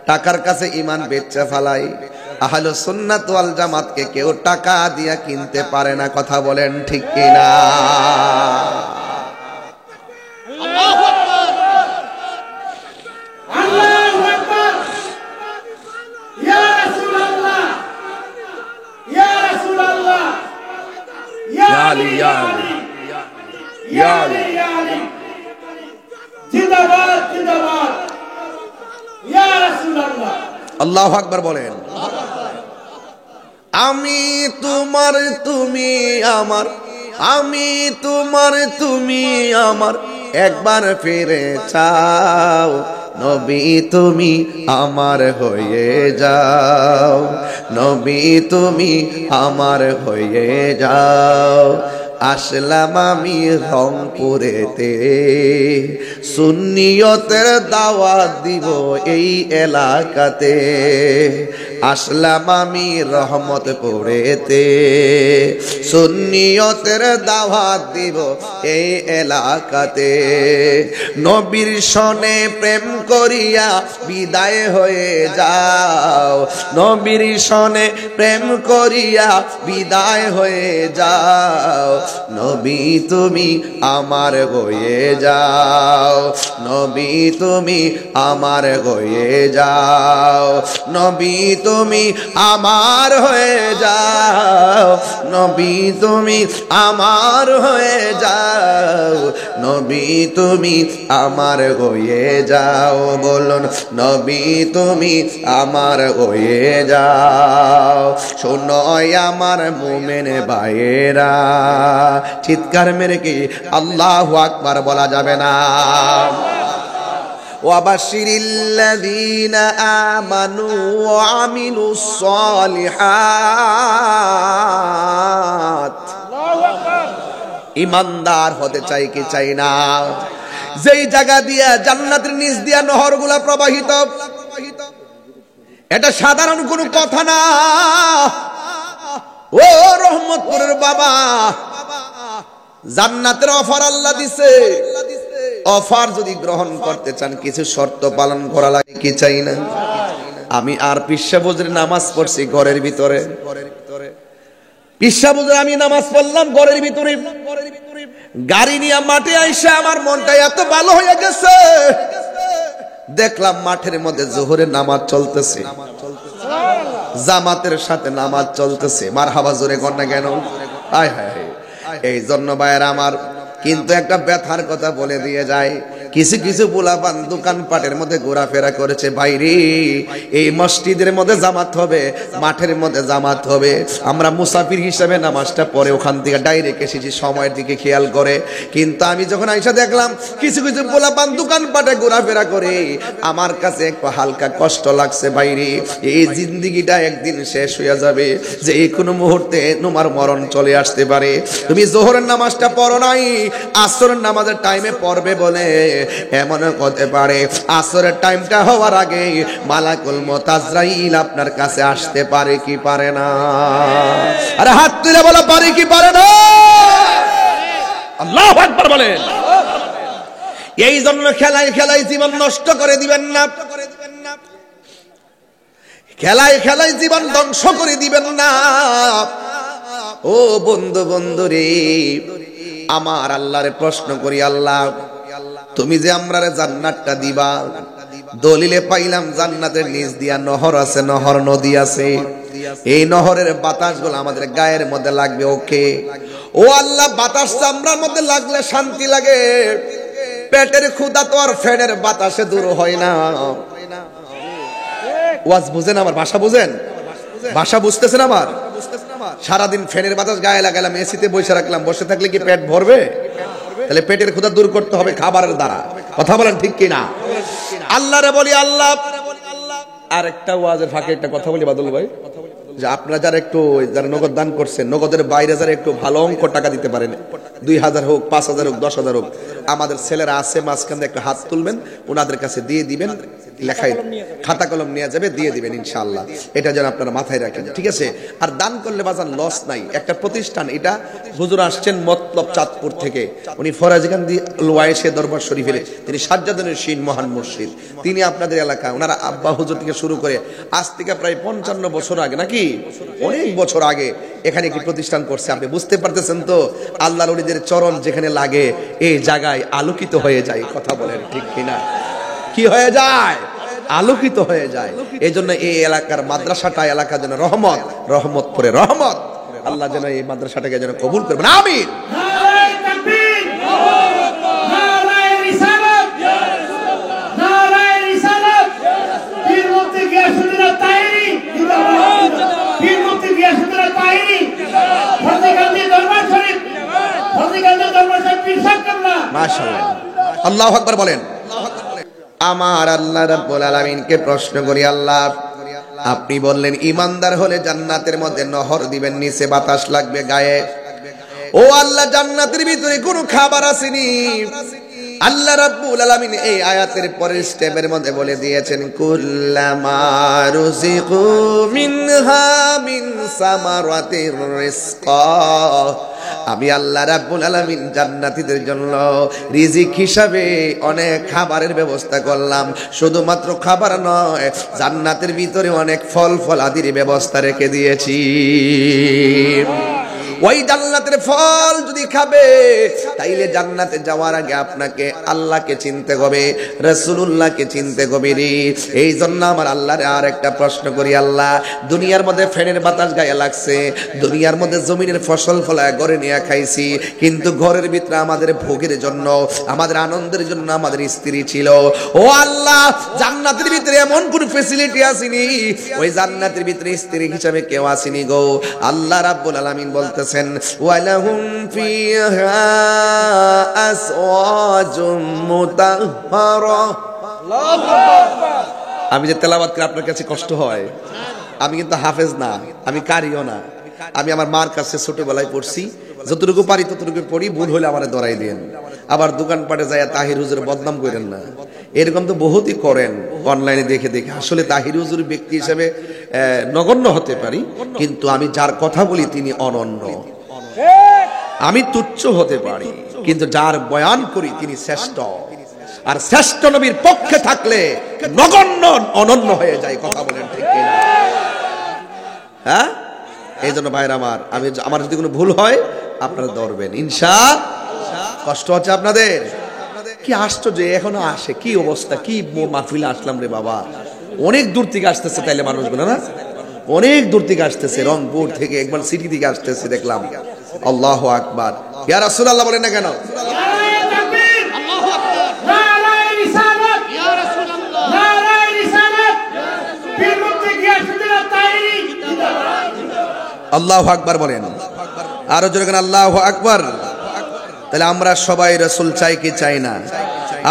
টাকার কাছে ঈমান বেচে ফেলায়। আহলে সুন্নাত ওয়াল জামাতকে কেউ টাকা দিয়া কিনতে পারে না। কথা বলেন ঠিক কিনা? আল্লাহু আকবার, আল্লাহু আকবার। ইয়া রাসূলুল্লাহ, ইয়া রাসূলুল্লাহ, ইয়া আলী, ইয়া আলী, ইয়া আলী, ইয়া আলী, জিন্দাবাদ, জিন্দাবাদ, ইয়া রাসূলুল্লাহ। আল্লাহু আকবার বলেন। আমি তোমার তুমি আমার, আমি তোমার তুমি আমার, একবার ফিরে চাও নবী তুমি আমার হয়ে যাও, নবী তুমি আমার হয়ে যাও। আসলাম আমি রংপুরেতে, সুন্নিয়তের দাওয়াত দিব এই এলাকাতে। আসলাম আমি রহমত পড়েতে, সুন্নিয়তের দাওয়াত দিব এই এলাকাতে। নবীর সনে প্রেম করিয়া বিদায় হয়ে যাও, নবীর সনে প্রেম করিয়া বিদায় হয়ে যাও। নবী তুমি আমার হয়ে যাও, নবী তুমি আমার হয়ে যাও, নবী তুমি আমার হয়ে যাও, নবী তুমি আমার হয়ে যাও, নবী তুমি আমার হয়ে যাও। বলুন নবী তুমি আমার হয়ে যাও। শোনো আমার মুমিন ভাইয়েরা, চিৎকার মেরে কি আল্লাহু আকবার বলা যাবে না? ওয়াবাশশিরিল্লাযীনা আমানু ওয়া আমিলুস সালিহাত। ইমানদার হতে চাই কি চাই না? যেই জায়গা দিয়া জান্নাতের নিচ দিয়া নহরগুলা প্রবাহিত, এটা সাধারণ কোনো কথা না। ও রহমতপুরের বাবা, জান্নাতের অফার আল্লাহ দিছে। অফার যদি গ্রহণ করতে চান কিছু শর্ত পালন করা লাগে কি চাই না? আমি আর পিসা বুজুর নামাজ পড়ছি ঘরের ভিতরে, পিসা বুজুর আমি নামাজ পড়লাম ঘরের ভিতরে। গাড়ি নিয়ে মাঠে আইসা আমার মনটা এত ভালো হয়ে গেছে, দেখলাম মাঠের মধ্যে জোহরের নামাজ চলতেছে, জামাতের সাথে নামাজ চলতেছে। মারহাবা জোরে কন্যা কেন? হায় হায় হায়। এই জন্য ভাইয়েরা আমার, কিন্তু একটা ব্যথার কথা বলে দিয়ে যায়, কিছু কিছু পোলাপান দোকানপাটের মধ্যে ঘোরাফেরা করেছে। ভাইরে, এই মসজিদের মধ্যে জামাত হবে, মাঠের মধ্যে জামাত হবে। আমরা মুসাফির হিসাবে নামাজটা পরে ওখান থেকে ডাইরেক্ট এসেছি সময়ের দিকে খেয়াল করে। কিন্তু আমি যখন আইসা দেখলাম কিছু কিছু পোলাপান দোকানপাটে ঘোরাফেরা করে, আমার কাছে একটু হালকা কষ্ট লাগছে। ভাইরে, এই জিন্দিগিটা একদিন শেষ হয়ে যাবে, যে কোনো মুহূর্তে তোমার মরণ চলে আসতে পারে। তুমি জোহরের নামাজটা পড়ো নাই, আসরের নামাজের টাইমে পড়বে বলে এমন হতে পারে আসরের টাইমটা হওয়ার আগে মালাকুল মউত আজরাইল আপনার কাছে আসতে পারে কি পারে না? আরে হাত তুলে বলো, পারে কি পারে না? আল্লাহু আকবার বলেন। এই জন্য খেলায় খেলায় জীবন নষ্ট করে দিবেন না, খেলায় খেলায় জীবন ধ্বংস করে দিবেন না। ও বন্ধু বন্ধু রে, আমার আল্লাহরে প্রশ্ন করি, আল্লাহ তুমি যে আমরারে জান্নাতটা দিবা, দলিলে পাইলাম জান্নাতের নিচ দিয়া নহর আছে, নহর নদী আছে। এই নহরের বাতাসগুলো আমাদের গায়ের মধ্যে লাগবে। ওকে ও আল্লাহ, বাতাস চামড়ার মধ্যে লাগলে শান্তি লাগে, পেটের ক্ষুধা তো আর ফ্যানের বাতাসে দূর হয় না। ওয়াজ বুঝেন? আমার ভাষা বুঝেন? ভাষা বুঝতেছেন আমার? সারাদিন ফ্যানের বাতাস গায়ে লাগালাম, এসিতে বসে রাখলাম, বসে থাকলে কি পেট ভরবে? তাহলে পেটের ক্ষুধা দূর করতে হবে খাবারের দ্বারা। কথা বলেন ঠিক কিনা? আল্লাহরে বলি, আল্লাহ আরেকটা ওয়াজের ফাঁকে একটা কথা বলি বাদল ভাই, যে আপনারা যারা একটু যারা নগদ দান করছেন, নগদের বাইরে যারা একটু ভালো অঙ্ক টাকা দিতে পারেন, 2000 হোক, 5000 হোক, 10,000 হোক, আমাদের ছেলেরা আছে মাঝখানে একটা হাত তুলবেন, ওনাদের কাছে দিয়ে দিবেন, লেখাই খাতা কলম নিয়ে যাবে, দিয়ে দিবেন ইনশাআল্লাহ। এটা যেন আপনারা মাথায় রাখেন, ঠিক আছে? আর দান করলে বাজার লস নাই। একটা প্রতিষ্ঠান, এটা হুজুর আসছেন মতলব চাঁদপুর থেকে, উনি ফরাজগান্ধী ওয়াইসে দরবার শরীফের তিনি সাজ্জাদুনের শীন মহান মুর্শিদ, তিনি আপনাদের এলাকা, ওনারা আব্বা হুজুর থেকে শুরু করে আজ থেকে প্রায় 55 বছর আগে, নাকি অনেক বছর আগে এখানে কি প্রতিষ্ঠান করছে। আপনি বুঝতে পারতেছেন তো, আল্লাহর ওলিদের চরণ যেখানে লাগে এই জায়গায় আলোকিত হয়ে যায়। কথা বলেন ঠিক কিনা? কি হয়ে যায়? আলোকিত হয়ে যায়। এই জন্য এই এলাকার মাদ্রাসাটা এলাকা যেন রহমত, রহমত করে রহমত, আল্লাহ যেন এই মাদ্রাসাটাকে যেন কবুল করবেন, আমিন। মাশাআল্লাহ, আল্লাহু আকবার বলেন। আমার আল্লাহ রাব্বুল আলামিনকে প্রশ্ন করি, আল্লাহ আপনি বললেন ইমানদার হলে জান্নাতের মধ্যে নহর দিবেন, নিচে বাতাস লাগবে গায়ে। ও আল্লাহ, জান্নাতের ভিতরে কোনো খাবার আসেনি, আল্লাহ রাব্বুল আলামিন এই আয়াতের পরের স্টেপের মধ্যে বলে দিয়েছেন কুল্লামা রুজিকু মিনহা মিন সামারাতির রিজকা। আমি আল্লাহ রাব্বুল আলামিন জান্নাতীদের জন্য রিজিক হিসাবে অনেক খাবারের ব্যবস্থা করলাম। শুধুমাত্র খাবার নয়, জান্নাতের ভিতরে অনেক ফল ফলাদির ব্যবস্থা রেখে দিয়েছি। ওই জান্নাতের ফল যদি খাবে তাইলে জান্নাতে যাওয়ার আগে আপনাকে আল্লাহকে চিনতে হবে, রাসূলুল্লাহকে চিনতে হবে রে। এই জন্য আমার আল্লাহরে আর একটা প্রশ্ন করি, আল্লাহ দুনিয়ার মধ্যে ফ্যানের বাতাস গায়ে লাগছে, দুনিয়ার মধ্যে জমিনের ফসল ফলায় ঘরে নিয়ে খাইছি, কিন্তু ঘরের ভিতরে আমাদের ভোগের জন্য, আমাদের আনন্দের জন্য আমাদের স্ত্রী ছিল। ও আল্লাহ, জান্নাতের ভিতরে এমন কোন ফ্যাসিলিটি আসেনি, ওই জান্নাতের ভিতরে স্ত্রী হিসাবে কেউ আসেনি গো। আল্লাহ রাব্বুল আলামিন বলতে ওয়ালাহুম ফিহা আসওয়াজুম মুতাহহারা। আমি যে তেলাওয়াত করে আপনার কাছে কষ্ট হয়, আমি কিন্তু হাফেজ না, আমি কারিও না, আমি আমার মার কাছে ছোটবেলায় পড়ছি, যতটুকু পারি ততটুকু পড়ি, ভুল হলে আমারে ধরাই দেন। আবার দোকানপাটে যায় তাহির হুজুর বদনাম করেন না, এরকম তো বহুতই করেন অনলাইনে দেখে দেখে। আসলে তাহির হুজুর ব্যক্তি হিসেবে নগণ্য হতে পারি, কিন্তু আমি যার কথা বলি তিনি অনন্য। আমি তুচ্ছ হতে পারি, কিন্তু যার বয়ান করি তিনি শ্রেষ্ঠ। আর শ্রেষ্ঠ নবীর পক্ষে থাকলে নগণ্য অনন্য হয়ে যায়। কথা বলেন ঠিক কিনা? হ্যাঁ, এই জন্য ভাইরা আমার যদি কোনো ভুল হয় আপনারা ধরবেন ইনশাআল্লাহ। কষ্ট হচ্ছে আপনাদের? কি আশ্চর্য, এখনো আসে, কি অবস্থা, কি মাহফিলে আসলাম রে বাবা। অনেক দূর থেকে আসতেছে তাইলে মানুষগুলো, না অনেক দূর থেকে আসতেছে, রংপুর থেকে, একবার সিটি থেকে আসতেছে দেখলাম। আল্লাহু আকবার। ইয়া রাসূলুল্লাহ বলেন না কেন? আল্লাহু আকবার বলেন, আরো জোরে কেন আল্লাহু আকবার। তাহলে আমরা সবাই রাসূল চাই কি চাই না?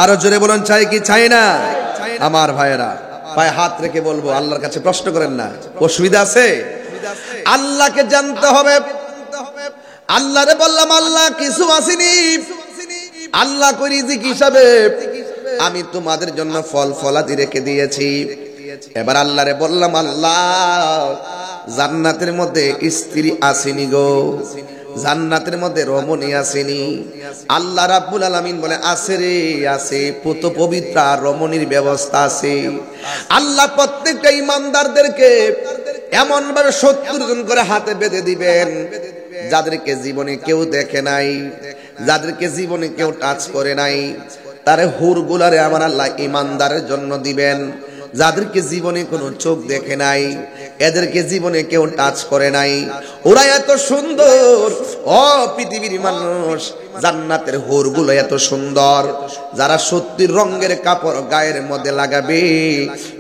আরো জোরে বলুন, চাই কি চাই না? আমার ভাইয়েরা, পায়ে হাত রেখে বলবো, আল্লাহর কাছে প্রশ্ন করেন না, অসুবিধা আছে? আল্লাহকে জানতে হবে। আল্লাহরে বললাম, আল্লাহ কিছু আসেনি, আল্লাহ কই রিজিক হিসাবে আমি তোমাদের জন্য ফল ফলাদি রেখে দিয়েছি। এবার আল্লাহরে বললাম, আল্লাহ জান্নাতের মধ্যে স্ত্রী আসেনি গো, জান্নাতের মধ্যে রমণী আসেনি। আল্লাহ রাব্বুল আলামিন বলে, আছে রে, আছে, পুত পবিত্র রমণীর ব্যবস্থা আছে। আল্লাহ প্রত্যেকটা ইমানদারদেরকে এমন ভাবে 70 জন করে হাতে বেঁধে দিবেন, যাদেরকে জীবনে কেউ দেখে নাই, যাদেরকে জীবনে কেউ টাচ করে নাই, তারে হুরগুলারে আমার আল্লাহ ইমানদারের জন্য দিবেন। যাদেরকে জীবনে কোনো চোখ দেখে নাই, এদেরকে জীবনে কেউ টাচ করে নাই, ওরা এত সুন্দর। ও পৃথিবীর মানুষ, জান্নাতের হুরগুলো এত সুন্দর, যারা 70 রঙের কাপড় গায়ের মধ্যে লাগাবে,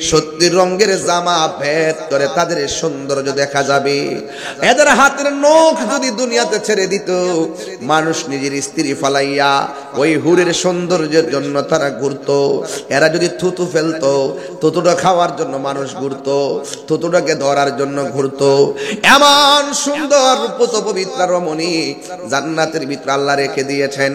70 রঙের জামা ভেদ করে তাদের সৌন্দর্য দেখা যাবে। এদের হাতের নখ যদি দুনিয়াতে ছেড়ে দিত, মানুষ নিজের স্ত্রী ফালাইয়া ওই হুরের সৌন্দর্যের জন্য তারা ঘুরতো। এরা যদি থুতু ফেলতো, থুতুটা খাওয়ার জন্য মানুষ ঘুরতো, থুতুটাকে ধরার জন্য ঘুরতো। এমন সুন্দর পবিত্র রমণী জান্নাতের ভিতরে আল্লাহ রেখে দিয়েছেন।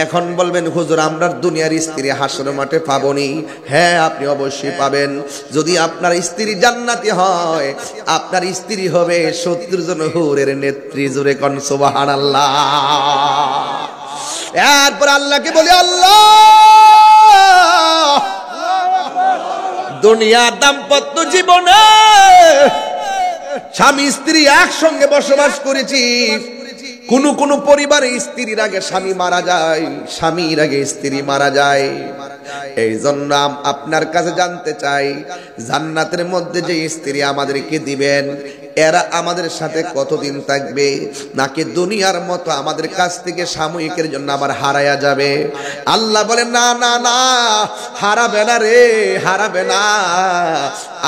এখন বলবেন, হুজুর আমরা দুনিয়ার স্ত্রী হাসর মাঠে পাবনি? হ্যাঁ, আপনি অবশ্যই পাবেন। যদি আপনার স্ত্রী জান্নাতি হয়, আপনার স্ত্রী হবে 70 জন হুরের নেত্রী। জোরে কোন সুবহানাল্লাহ। এরপর আল্লাহকে বলি, আল্লাহ দুনিয়ার দাম্পত্য জীবনে স্বামী স্ত্রী একসঙ্গে বসবাস করেছি, কোন পরিবারে স্ত্রীর আগে স্বামী মারা যায়, স্বামীর আগে স্ত্রী মারা যায়। এই জন্য আপনার কাছে জানতে চাই, জান্নাতের মধ্যে যে স্ত্রী আমাদেরকে দিবেন, এরা আমাদের সাথে কতদিন থাকবে? নাকি দুনিয়ার মতো আমাদের কাছ থেকে সাময়িকের জন্য আবার হারায়া যাবে? আল্লাহ বলেন, না না না, হারাবে না রে, হারাবে না।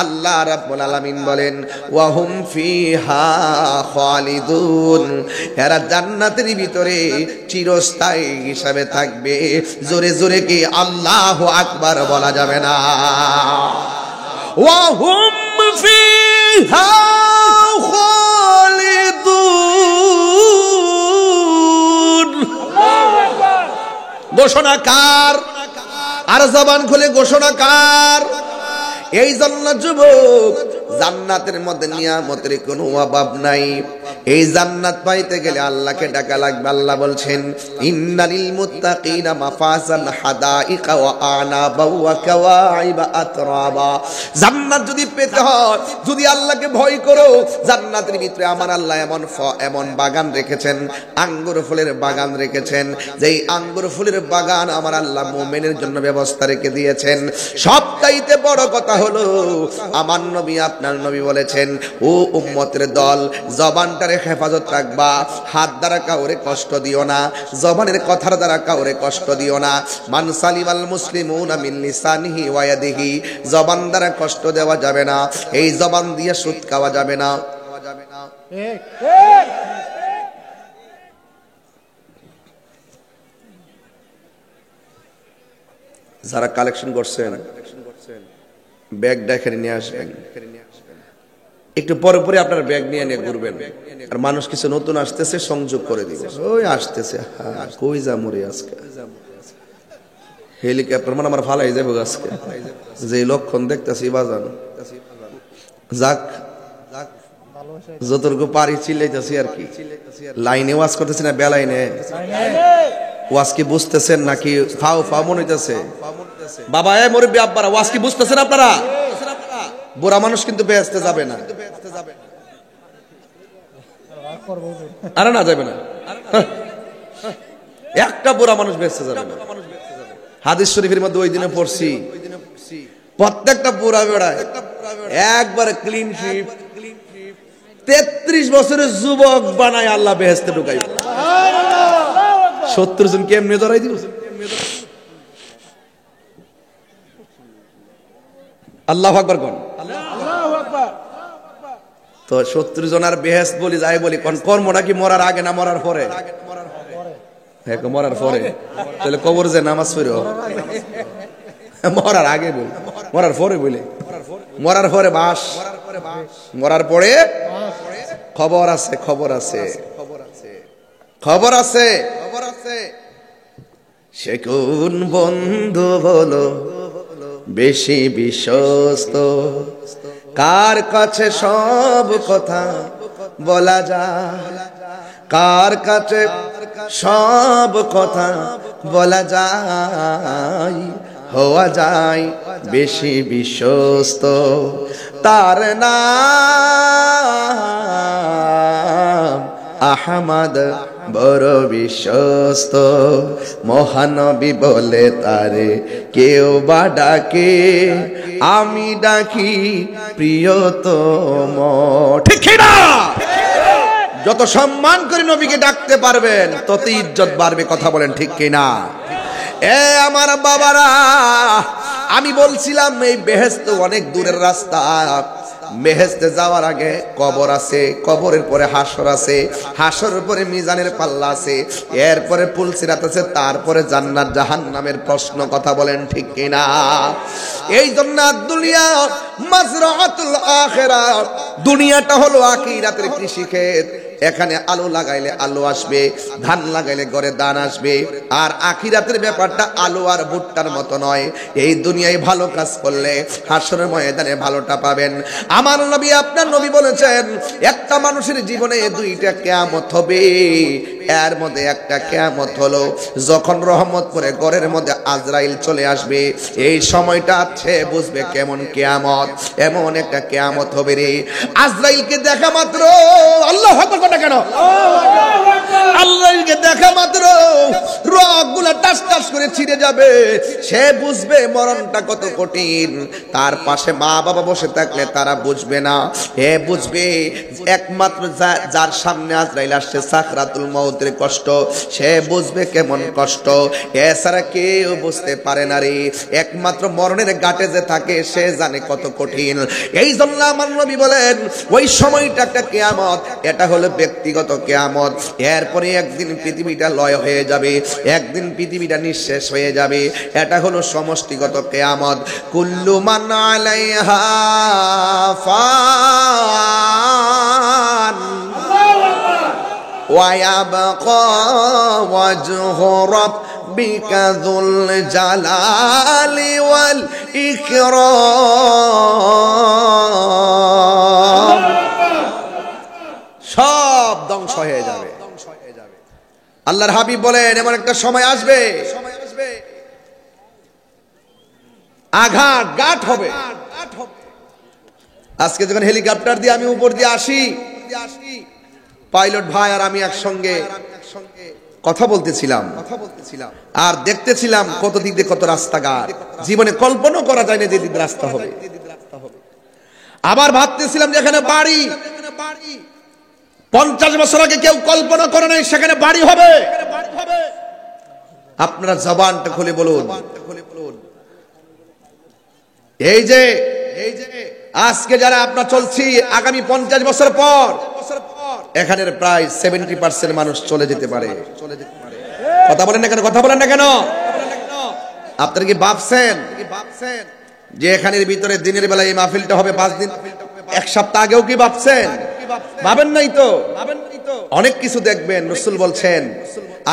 আল্লাহ রাব্বুল আলামিন বলেন, ওয়াহুম ফিহা খালিদুন, এরা জান্নাতের ভিতরে চিরস্থায়ী হিসাবে থাকবে। জোরে জোরে কি আল্লাহু আকবার বলা যাবে না? ওয়াহুম ফিহা খালিদুন, ঘোষণা কার? আর জবান খুলে ঘোষণা কার? এই জন্য যুবক, জান্নাতের মধ্যে নিয়ামতের কোনো অভাব নাই। এই জান্নাত পাইতে গেলে আল্লাহকে ডাকা লাগবে। আল্লাহ বলছেন, ইন্নালিল মুত্তাকিনা মাফাজান হাদাইকা ওয়া আনাবা ওয়া কাওয়াইবা আতরাবা। জান্নাত যদি পেতে হয়, যদি আল্লাহকে ভয় করো, জান্নাতের ভিতরে আমার আল্লাহ এমন বাগান রেখেছেন, আঙ্গুর ফুলের বাগান রেখেছেন, যেই আঙ্গুর ফুলের বাগান আমার আল্লাহ মুমিনের জন্য ব্যবস্থা রেখে দিয়েছেন। সবচাইতে বড় কথা হলো, আমার নবী আপনার নবী বলেছেন, ও উম্মতের দল, জবানটারে হেফাজত রাখবা, হাত দ্বারা কাউরে কষ্ট দিও না, জবানের কথার দ্বারা কাউরে কষ্ট দিও না। মান সালিমাল মুসলিমুনা মিন লিসানিহি ওয়া ইয়াদিহি, জবান দ্বারা কষ্ট দেওয়া যাবে না, এই জবান দিয়ে সুদ খাওয়া যাবে না। যারা কালেকশন করছেন ব্যাগটা এখানে নিয়ে আসবেন, একটু পরে পরে আপনার ব্যাগ নিয়ে নিয়ে ঘুরবেন। আর মানুষ কিছু নতুন আসতেছে, সংযোগ করে দিবে, ওই আসতেছে, হ্যাঁ কই যা মরে আজকে হেলিকপ্টার মানে আমার ভালাই যাবো আজকে, যে লক্ষণ দেখতেছি বাজান। যাক, যতটুকু পারি চিল্লাইতেছি আর কি। লাইনে ওয়াজ করতেছি না বেলাইনে? ওয়াজ কি বুঝতেছেন নাকি ফাও ফাও মনে হইতেছে? বাবা এ মুরব্বি আব্বারা, ওয়াজ কি বুঝতেছেন আপনারা? বুড়া মানুষ কিন্তু বেহেশতে যাবে না। আরে না, যাবে না, একটা বুড়া মানুষ বেহেশতে যাবে না। হাদিস শরীফের মধ্যে ওই দিনে পড়ছি, প্রত্যেকটা বুড়া বেড়ায় একবারে ক্লিন শিপ 33 বছরের যুবক বানায় আল্লাহ বেহেশতে ঢুকাই। 70 জন কেমনে ধরাই দিব? আল্লাহু আকবার কোন? তো 70 জনের বেহেশত বলি, যাই বলি, কোন কর্মটা কি মরার আগে না মরার পরে? হ্যাঁ, মরার পরে। তাহলে কবর যে নামাজ পড়ো মরার আগে বলি, মরার পরে বলে, মরার পরে বাস, মরার পরে খবর আছে, খবর আছে, খবর আছে, খবর আছে। সে কোন বন্ধু বলো বেশি বিশ্বস্ত, কার কাছে সব কথা বলা যায়, কার কাছে সব কথা বলা যায়, হওয়া যায় বেশি বিশ্বস্ত, তার নাম আহমদ বড় বিশ্বস্ত। মহানবী বলে তারে কেউ বা ডাকে, আমি ডাকি প্রিয়তম। ঠিক না? যত সম্মান করে নবীকে ডাকতে পারবেন তত ইজ্জত বাড়বে। কথা বলেন ঠিক কিনা? এ আমার বাবারা, আমি বলছিলাম এই বেহেশত অনেক দূরের রাস্তা। বেহেশতে যাওয়ার আগে কবর আছে, কবরের পরে হাসর আছে, হাসরের পরে মিজানের পাল্লা আছে, এরপরে পুলসিরাত আছে, তারপরে জান্নাত জাহান্নামের প্রশ্ন। কথা বলেন ঠিক কিনা? এই জন্য দুনিয়া মাজরাতুল আখিরাহ, দুনিয়াটা হলো আখিরাতের কৃষিক্ষেত। এখানে আলু লাগাইলে আলু আসবে, ধান লাগাইলে ঘরে ধান আসবে। আর আখিরাতের ব্যাপারটা আলু আর ভুট্টার মতো নয়। এই দুনিয়ায় ভালো কাজ করলে হাসরের ময়দানে ভালোটা পাবেন। আমার নবী আপনার নবী বলেছেন, একটা মানুষের জীবনে দুইটা কিয়ামত হবে, এর মধ্যে একটা কিয়ামত হলো যখন রহমতপুরে ঘরের মধ্যে আজরাইল চলে আসবে। এই সময়টা সে বুঝবে কেমন কিয়ামত। এমন একটা কিয়ামত হবে রে, আজরাইলকে দেখা মাত্র, আল্লাহু আকবার কথা কেন, আল্লাহকে দেখা মাত্র রগগুলা টাস টাস করে ছিঁড়ে যাবে। সে বুঝবে মরণটা কত কঠিন। তার পাশে মা বাবা বসে থাকলে তারা বুঝবে না। হে বুঝবে একমাত্র যার সামনে আজরাইল আসছে, সাকরাতুল মউতের কষ্ট, সে বুঝবে কেমন কষ্ট। এছাড়া কেউ বুঝতে পারে না রে। একমাত্র মরণের ঘাটে যে থাকে সে জানে কত কঠিন। এই জন্য আমার নবী বলেন, ওই সময়টা একটা কিয়ামত। এটা হলো ব্যক্তিগত কিয়ামত। এরপরে একদিন পৃথিবীটা লয় হয়ে যাবে, একদিন পৃথিবীটা নিঃশেষ হয়ে যাবে। এটা হলো সমষ্টিগত কিয়ামত। কুল্লু মান আলাইহা ফান ওয়া ইয়াবকা ওয়াজহু রাব্বিকা যুল জালালি ওয়াল ইকরাম, সব ধ্বংস হয়ে যাবে। আল্লাহর হাবিব বলেন এমন একটা সময় আসবে, আঘাত হবে। আজকে যখন হেলিকপ্টার দিয়ে আমি উপর দিয়ে আসি, পাইলট ভাই আর আমি একসঙ্গে কথা বলতেছিলাম আর দেখতেছিলাম কত দিক দিয়ে কত রাস্তাঘাট, জীবনে কল্পনা করা যায় না যে দিক রাস্তা হবে। আবার ভাবতেছিলাম যে এখানে বাড়ি 50 বছর আগে কেউ কল্পনা করে নাই সেখানে বাড়ি হবে। আপনারা জবানটা খুলে বলুন, এই যে আজকে যারা আপনার চলছি, আগামী 50 বছর পর এখানের প্রায় 70% মানুষ চলে যেতে পারে। কথা বলেন না কেন? কথা বলেন না কেন? আপনারা কি ভাবছেন যে এখানের ভিতরে দিনের বেলা এই মাহফিলটা হবে 5 দিন, 1 সপ্তাহ আগেও কি ভাবছেন? ভাবেন নাই তো। অনেক কিছু দেখবেন, রাসূল বলছেন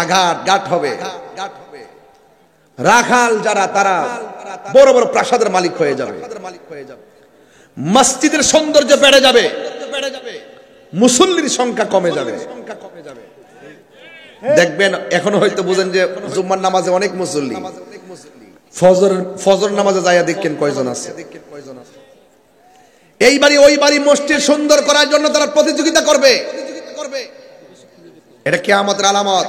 আঘাত হবে। রাখাল যারা, তারা বড় বড় প্রাসাদের মালিক হয়ে যাবে, মসজিদের সৌন্দর্য বেড়ে যাবে, মুসল্লির সংখ্যা কমে যাবে। দেখবেন এখনো হয়তো বুঝেন যে জুম্মার নামাজে অনেক মুসল্লি, ফজর নামাজে যাইয়া দেখেন কয়জন আছে। এই বাড়ি ওই বাড়ি মসজিদ সুন্দর করার জন্য তারা প্রতিযোগিতা করবে। এটা কিয়ামতের আলামত।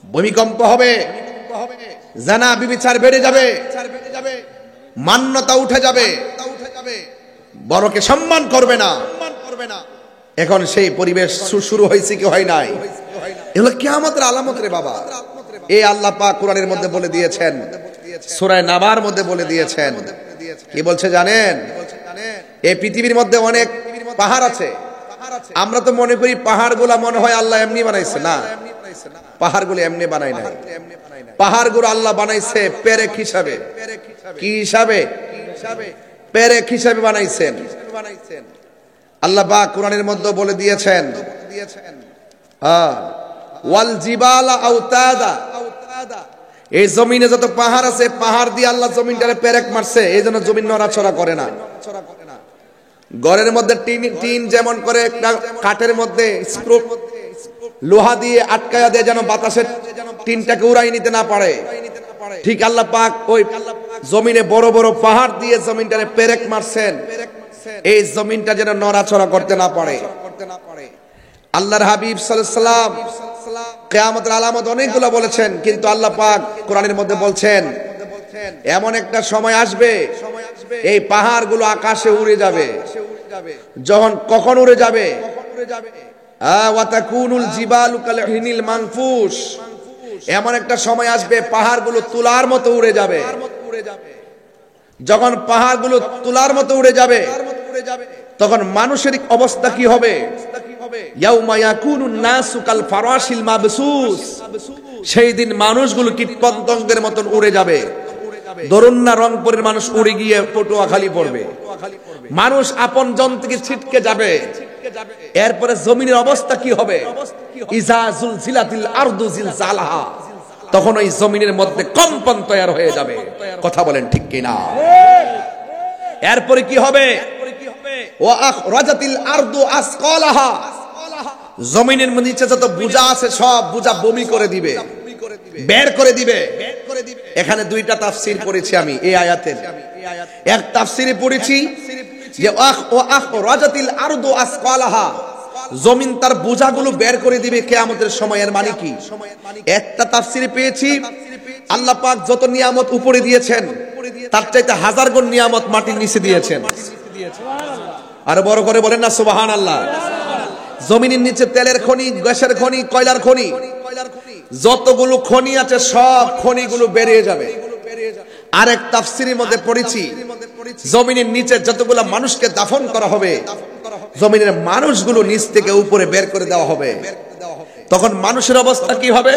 ভূমিকম্প হবে, জানা বিবিচার বেড়ে যাবে, মান্যতা উঠে যাবে, বড়কে সম্মান করবে না। এখন সেই পরিবেশ শুরু হয়েছে কি হয় নাই? এগুলো কিয়ামতের আলামত রে বাবা। এই আল্লাহ পাক কোরআনের মধ্যে বলে দিয়েছেন, সূরা নাবার মধ্যে বলে দিয়েছেন। কি বলছে জানেন? এই পৃথিবীর মধ্যে অনেক পাহাড় আছে। আমরা তো মনে করি পাহাড়গুলা মনে হয় আল্লাহ এমনি বানাইছে। না, পাহাড়গুলো এমনি বানায় নাই। পাহাড়গুলো আল্লাহ বানাইছে পেরেক হিসাবে। কি হিসাবে? পেরেক হিসাবে বানাইছেন। আল্লাহ পাক কোরআনের মধ্যে বলে দিয়েছেন, ওয়াল জিবালা আওতাদা, এই জমিনে যত পাহাড় আছে, পাহাড় দিয়ে আল্লাহ জমিনটারে পেরেক মারছে, এই জন্য জমিন নড়াচড়া করে না। ঘরের মধ্যে টিন যেমন করে একটা কাঠের মধ্যে লোহা দিয়ে আটকায়া দেয় যেন বাতাসের টিনটাকে উড়াই নিতে না পারে, ঠিক আল্লাহ পাক ওই জমিনে বড় বড় পাহাড় দিয়ে জমিনটারে পেরেক মারছেন, এই জমিনটা যেন নড়াচড়া করতে না পারে। আল্লাহর হাবিব সাল্লাল্লাহু আলাইহি ওয়াসাল্লাম কিয়ামতের আলামত অনেকগুলো বলেছেন, কিন্তু আল্লাহ পাক কোরআনের মধ্যে বলছেন এমন একটা সময় আসবে এই পাহাড়গুলো আকাশে উড়ে যাবে। যখন কখন উড়ে যাবে? ওয়া তাকুনুল জিবালু কালহিনিল মানফুস, এমন একটা সময় আসবে পাহাড়গুলো তুলার মতো উড়ে যাবে। যখন পাহাড়গুলো তুলার মতো উড়ে যাবে, তখন মানুষের অবস্থা কি হবে? ইয়াউমা ইয়াকুনুন নাসু কাল ফারাশিল মাবসুস, সেই দিন মানুষগুলো কীটপতঙ্গের মতন উড়ে যাবে। ধরুন না রংপুরের মানুষ উড়ে গিয়ে পটুয়াখালী পড়বে, মানুষ আপন জন থেকে ছিটকে যাবে। এরপরে জমিনের অবস্থা কি হবে? ইজা জুলজিলাতিল আরদু জিলজালাহা, তখন ওই জমিনের মধ্যে কম্পন তৈরি হয়ে যাবে। কথা বলেন ঠিক কিনা? এরপরে কি হবে? ওয়া আখরাজাতিল আরদু আসকালাহা, জমিনের নিচে যত বোঝা আছে সব বোঝা বমি করে দিবে, বের করে দিবে। এখানে দুইটা তাফসীর পড়েছি আমি এই আয়াতের। এক তাফসীরে পড়েছি যে ওয়া আখরাজাতিল আরদু আসকালাহা, জমিন তার বোঝাগুলো বের করে দিবে কিয়ামতের সময়ের মানে কি? একটা তাফসীরে পেয়েছি আল্লাহ পাক যত নিয়ামত উপরে দিয়েছেন তার চাইতে 1000 গুণ নিয়ামত মাটির নিচে দিয়েছেন। আর বড় করে বলেন না সুবহানাল্লাহ। জমিনের নিচে তেলের খনি, গ্যাসের খনি, কয়লার খনি, যতগুলো খনি আছে সব খনিগুলো বেরিয়ে যাবে। আরেক তাফসীরের মধ্যে পড়েছি জমিনের নিচে যতগুলো মানুষকে দাফন করা হবে, জমিনের মানুষগুলো নিচ থেকে উপরে বের করে দেওয়া হবে। তখন মানুষের অবস্থা কি হবে?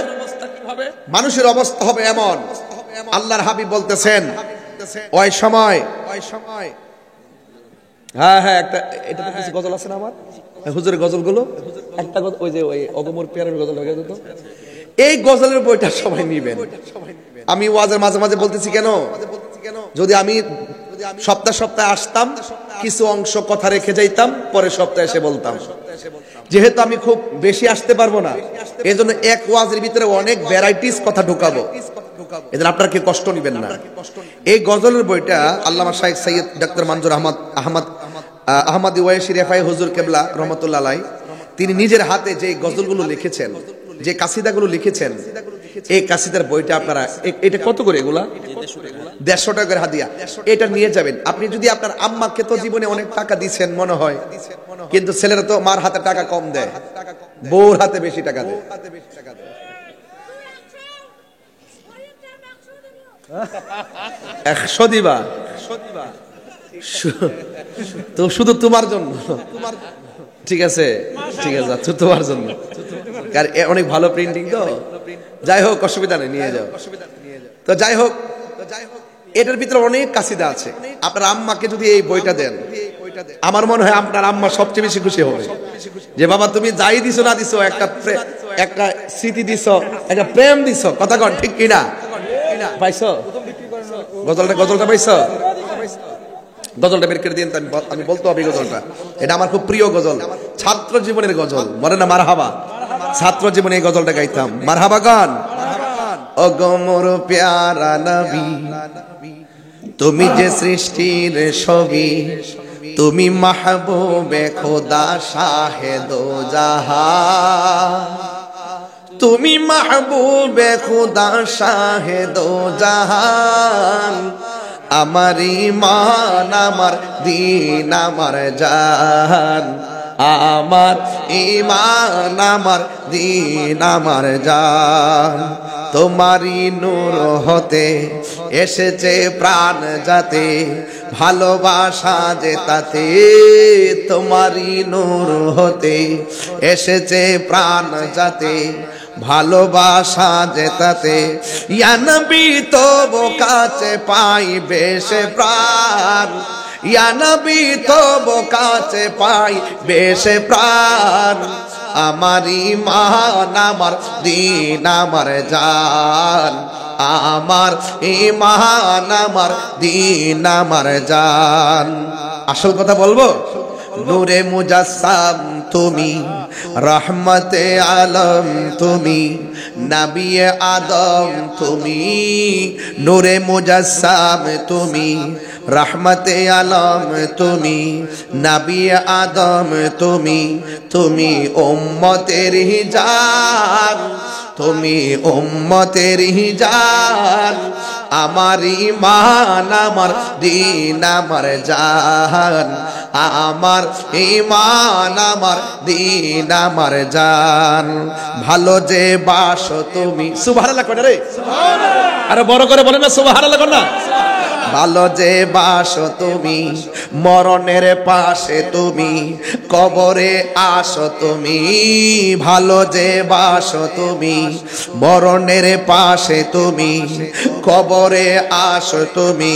মানুষের অবস্থা হবে এমন, আল্লাহর হাবিব বলতেছেন ওই সময়, হ্যাঁ একটা এটা তো কিছু গজল আছে না আমার হুজুরের গজলগুলো, একটা ওই যে ওই অগমর পেয়ারের গজল হয়ে যেত। এই গজলের বইটা সবাই নিবেন। আমি ওয়াজের মাঝে মাঝে বলতেছি কেন, যদি আমি সপ্তাহে আসতাম, কিছু অংশ কথা রেখে যাইতাম, পরের সপ্তাহে এসে বলতাম। যেহেতু আমি খুব বেশি আসতে পারবো না, এই জন্য এক ওয়াজের ভিতরে অনেক ভ্যারাইটিস কথা ঢুকাবো, এজন্য আপনারা কি কষ্ট নিবেন না। এই গজলের বইটা আল্লামা শাইখ সৈয়দ ডক্টর মনজুর আহমদ ওয়াইসি রেফাই হুজুর কেবলা রহমতুল্লাহ আলাইহি, তিনি নিজের হাতে যে গজলগুলো লিখেছেন, যে কাসিদাগুলো লিখেছেন, এই কাসিদার বইটা আপনারা, এটা কত করে? এগুলা 150 টাকা করে হাদিয়া। এটা নিয়ে যাবেন। আপনি যদি আপনার আম্মাকে তো জীবনে অনেক টাকা দিচ্ছেন মনে হয়, কিন্তু ছেলেরা তো মার হাতে টাকা কম দেয়, বউর হাতে বেশি টাকা দেয়। 100 দিবা তো শুধু তোমার জন্য, ঠিক আছে ঠিক আছে, তোমার জন্য, কারণ অনেক ভালো প্রিন্টিং তো। যাই হোক, অসুবিধা নেই, নিয়ে যাও। তো যাই হোক, এটার ভিতরে অনেক কাসিদা আছে। আপনার আম্মাকে যদি এই বইটা দেন, আমার মনে হয় আপনার আম্মা সবচেয়ে বেশি খুশি হবে, যে বাবা তুমি যাই দিছো না দিছো, একটা স্মৃতি দিছো, একটা প্রেম দিছো। কথা কন ঠিক কিনা? পাইছো গজলটা পাইছো? গজলটা বের করে দিন, আমি বলতে হবে গজলটা। এটা আমার খুব প্রিয় গজল, ছাত্র জীবনের গজল। বলে না মারহাবা, ছাত্র জীবনে এই গজলটা গাইতাম। মারহাবা গান। ও গো মোর প্যারা নবী, তুমি যে সৃষ্টির ছবি, তুমি মাহবুবে খোদা শাহে দো জাহান, তুমি মাহবুবে খোদা শাহে দো জাহান। আমার ঈমান, আমার দ্বীন, আমার জান, আমার ঈমান, আমার দ্বীন, আমার জান। তোমারই নূর হতে এসেছে প্রাণ যাতে, ভালোবাসা যে তাতে। তোমারই নূর হতে এসেছে প্রাণ যাতে, ভালোবাসা যে তাতে। ইয়া নবী তবু কাছে পাইবে সে প্রাণ, ইয়া নবী তবু কাছে পাইবে সে প্রাণ। আমার ঈমান, আমার দ্বীন, আমার জান, আমার ঈমান, আমার দ্বীন, আমার জান। আসল কথা বলবো, নূরে মুজাসসাম তুমি, রহমতে আলম তুমি, নবী আদম তুমি। নূরে মুজাসসাম তুমি, রহমতে আলম তুমি, নবী আদম তুমি। তুমি উম্মতের জান, তুমি উম্মতের জান। আমার ঈমান, আমার দ্বীন, আমার জান, আমার ঈমান, আমার দ্বীন, আমার জান। ভালো যে বাসো তুমি, সুবহানাল্লাহ কর রে, আরে বড় করে বলেন না সুবহানাল্লাহ কর না। ভালো যে বাসো তুমি, মরণের পাশে তুমি, কবরে আসো তুমি। ভালো যে বাসো তুমি, মরণের পাশে তুমি, কবরে আসো তুমি।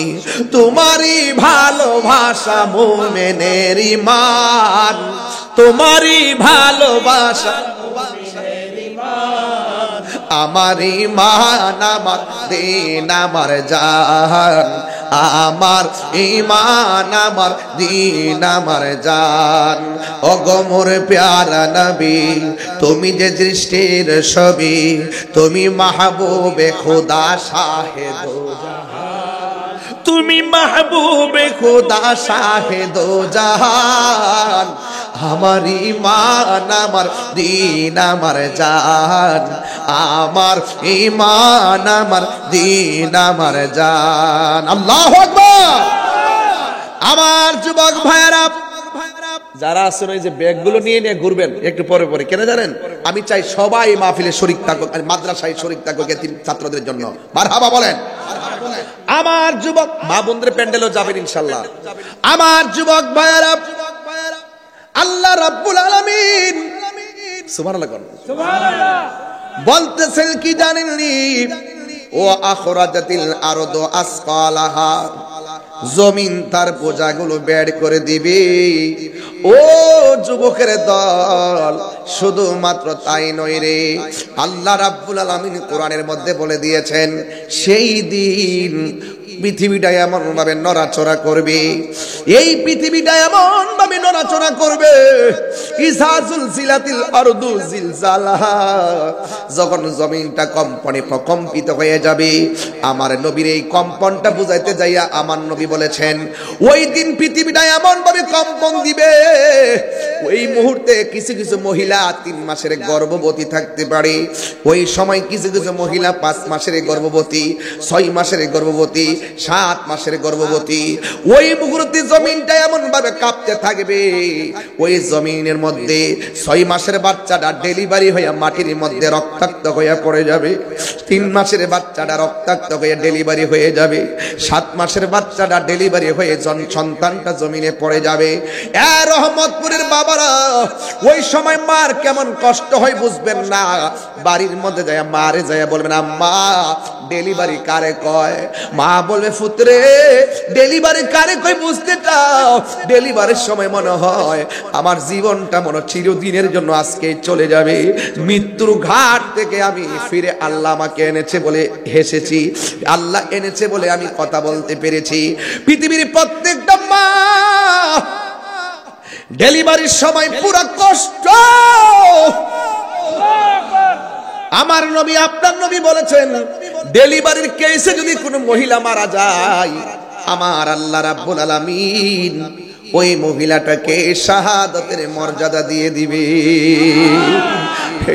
তোমারই ভালোবাসা মুমিনের ঈমান, তোমারই ভালোবাসা আমার ঈমান, আমার দ্বীন, আমার জান। আমার ঈমান, আমার দ্বীন, আমার জান। ও গো মোর প্যারা নবী, তুমি যে সৃষ্টির ছবি, তুমি মাহবুবে খোদা শাহে দো জাহান, তুমি মাহবুবে খোদা শাহে দো জাহান। আমার ঈমান, আমার দ্বীন, আমার জান, আমার ঈমান, আমার দ্বীন, আমার জান। আল্লাহু আকবার। আমার যুবক ভাইরা যারা আছেন, ওই যে ব্যাগগুলো নিয়ে নিয়ে ঘুরবেন একটু পরে পরে, কেন জানেন? আমি চাই সবাই মাহফিলে শরীক থাকুক, মাদ্রাসায় শরীক থাকুক এতিম ছাত্রদের জন্য। মারহাবা বলেন। আমার যুবক মা বোনদের প্যান্ডেলও যাবেন ইনশাআল্লাহ। আমার যুবক ভাইরা, আল্লাহ রাব্বুল আলামিন সুবহানাল্লাহ সুবহানাল্লাহ বলতেছেন কি জানেননি? ও আখরাজাতিল আরদু আসকালাহা, জমিন তার বোঝাগুলো বের করে দিবে। ও যুবকের দল, শুধুমাত্র তাই নয় রে, আল্লাহ রাব্বুল আলামিন কোরআনের মধ্যে বলে দিয়েছেন সেই দিন পৃথিবীটা এমন ভাবে নড়াচড়া করবে, এই পৃথিবীটা এমন ভাবে নড়াচড়া করবে, ইযা যুলজিলাতিল আরদু জিলজালাহা, যখন জমিনটা কম্পনে প্রকম্পিত হয়ে যাবে। আমার নবীর এই কম্পনটা বুঝাইতে যাইয়া আমার নবী বলেছেন ওই দিন পৃথিবীটা এমন ভাবে কম্পন দিবে, ওই মুহূর্তে কিছু কিছু মহিলা 3 মাসের গর্ভবতী থাকতে পারে, ওই সময় কিছু কিছু মহিলা 5 মাসের গর্ভবতী, 6 মাসের গর্ভবতী, 7 মাসের গর্ভবতী। ওই মুহূর্তে জমিনটা এমন ভাবে কাঁপতে থাকবে, ওই জমিনের মধ্যে 6 মাসের বাচ্চাটা ডেলিভারি হয়ে মাটির মধ্যে রক্তাক্ত হয়ে পড়ে যাবে, 3 মাসের বাচ্চাটা রক্তাক্ত হয়ে ডেলিভারি হয়ে যাবে, 7 মাসের বাচ্চাটা ডেলিভারি হয়ে সন্তানটা জমিনে পড়ে যাবে। এ রহমতপুরের বাবারা, ওই সময় মার কেমন কষ্ট হয় বুঝবেন না, বাড়ির মধ্যে যায় মারে যায় বলবেন আম্মা ডেলিভারি কারে কয়, মা বলবে পুত্রে ডেলিভারি কারে কয় বুঝতে চাও, ডেলিভারির সময় মনে হয় আমার জীবনটা মনে চিরদিনের জন্য আজকে চলে যাবে, মৃত্যুর ঘাট থেকে আমি ফিরে আল্লাহ আমাকে এনেছে বলে হেসেছি, আল্লাহ এনেছে বলে আমি কথা বলতে পেরেছি। পৃথিবীর প্রত্যেকটা মা ডেলিভারির সময় পুরো কষ্ট। আমার নবী আপনার নবী বলেছেন ডেলিভারির কেসে যদি কোনো মহিলা মারা যায়, আমার আল্লাহ রাব্বুল আলামিন ওই মহিলাটাকে শাহাদাতের মর্যাদা দিয়ে দিবে।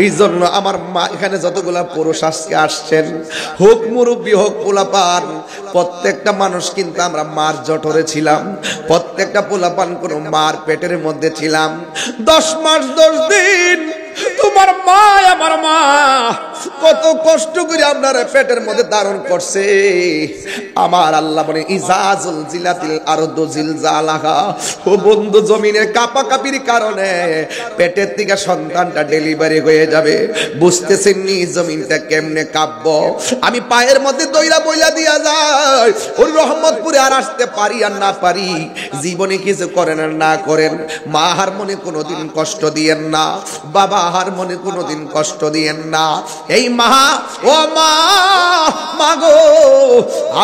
এই জন্য আমার মা, এখানে যতগুলা পুরুষ আজকে আসছেন, হোক মুরব্বী হোক পোলাপান, প্রত্যেকটা মানুষ কিন্তু আমরা মার জঠরে ছিলাম, প্রত্যেকটা পোলাপান কোন মার পেটের মধ্যে ছিলাম। 10 মাস 10 দিন তোমার মা আমার মা কত কষ্ট করে আপনার পেটের মধ্যে ধারণ করছে। আমার আল্লাহ বলে ইযা যুলজিলাতিল আরদু জিলজালাহা, ও বন্ধু জমিনের কাঁপাকাঁপির কারণে পেটের থেকে সন্তানটা ডেলিভারি হয়ে যাবে, বুঝতেছেন নি জমিনটা কেমনে কাঁপবো। আমি পায়ের মধ্যে দইরা বইলা দিয়া যায়, ওর রহমতপুরে আর আসতে পারি আর না পারি, জীবনে কিছু করেন আর না করেন, মা হার মনে কোনোদিন কষ্ট দিয়েন না, বাবা হার মনে কোনোদিন কষ্ট দিয়েন না। এই মা, ও মা, মাগো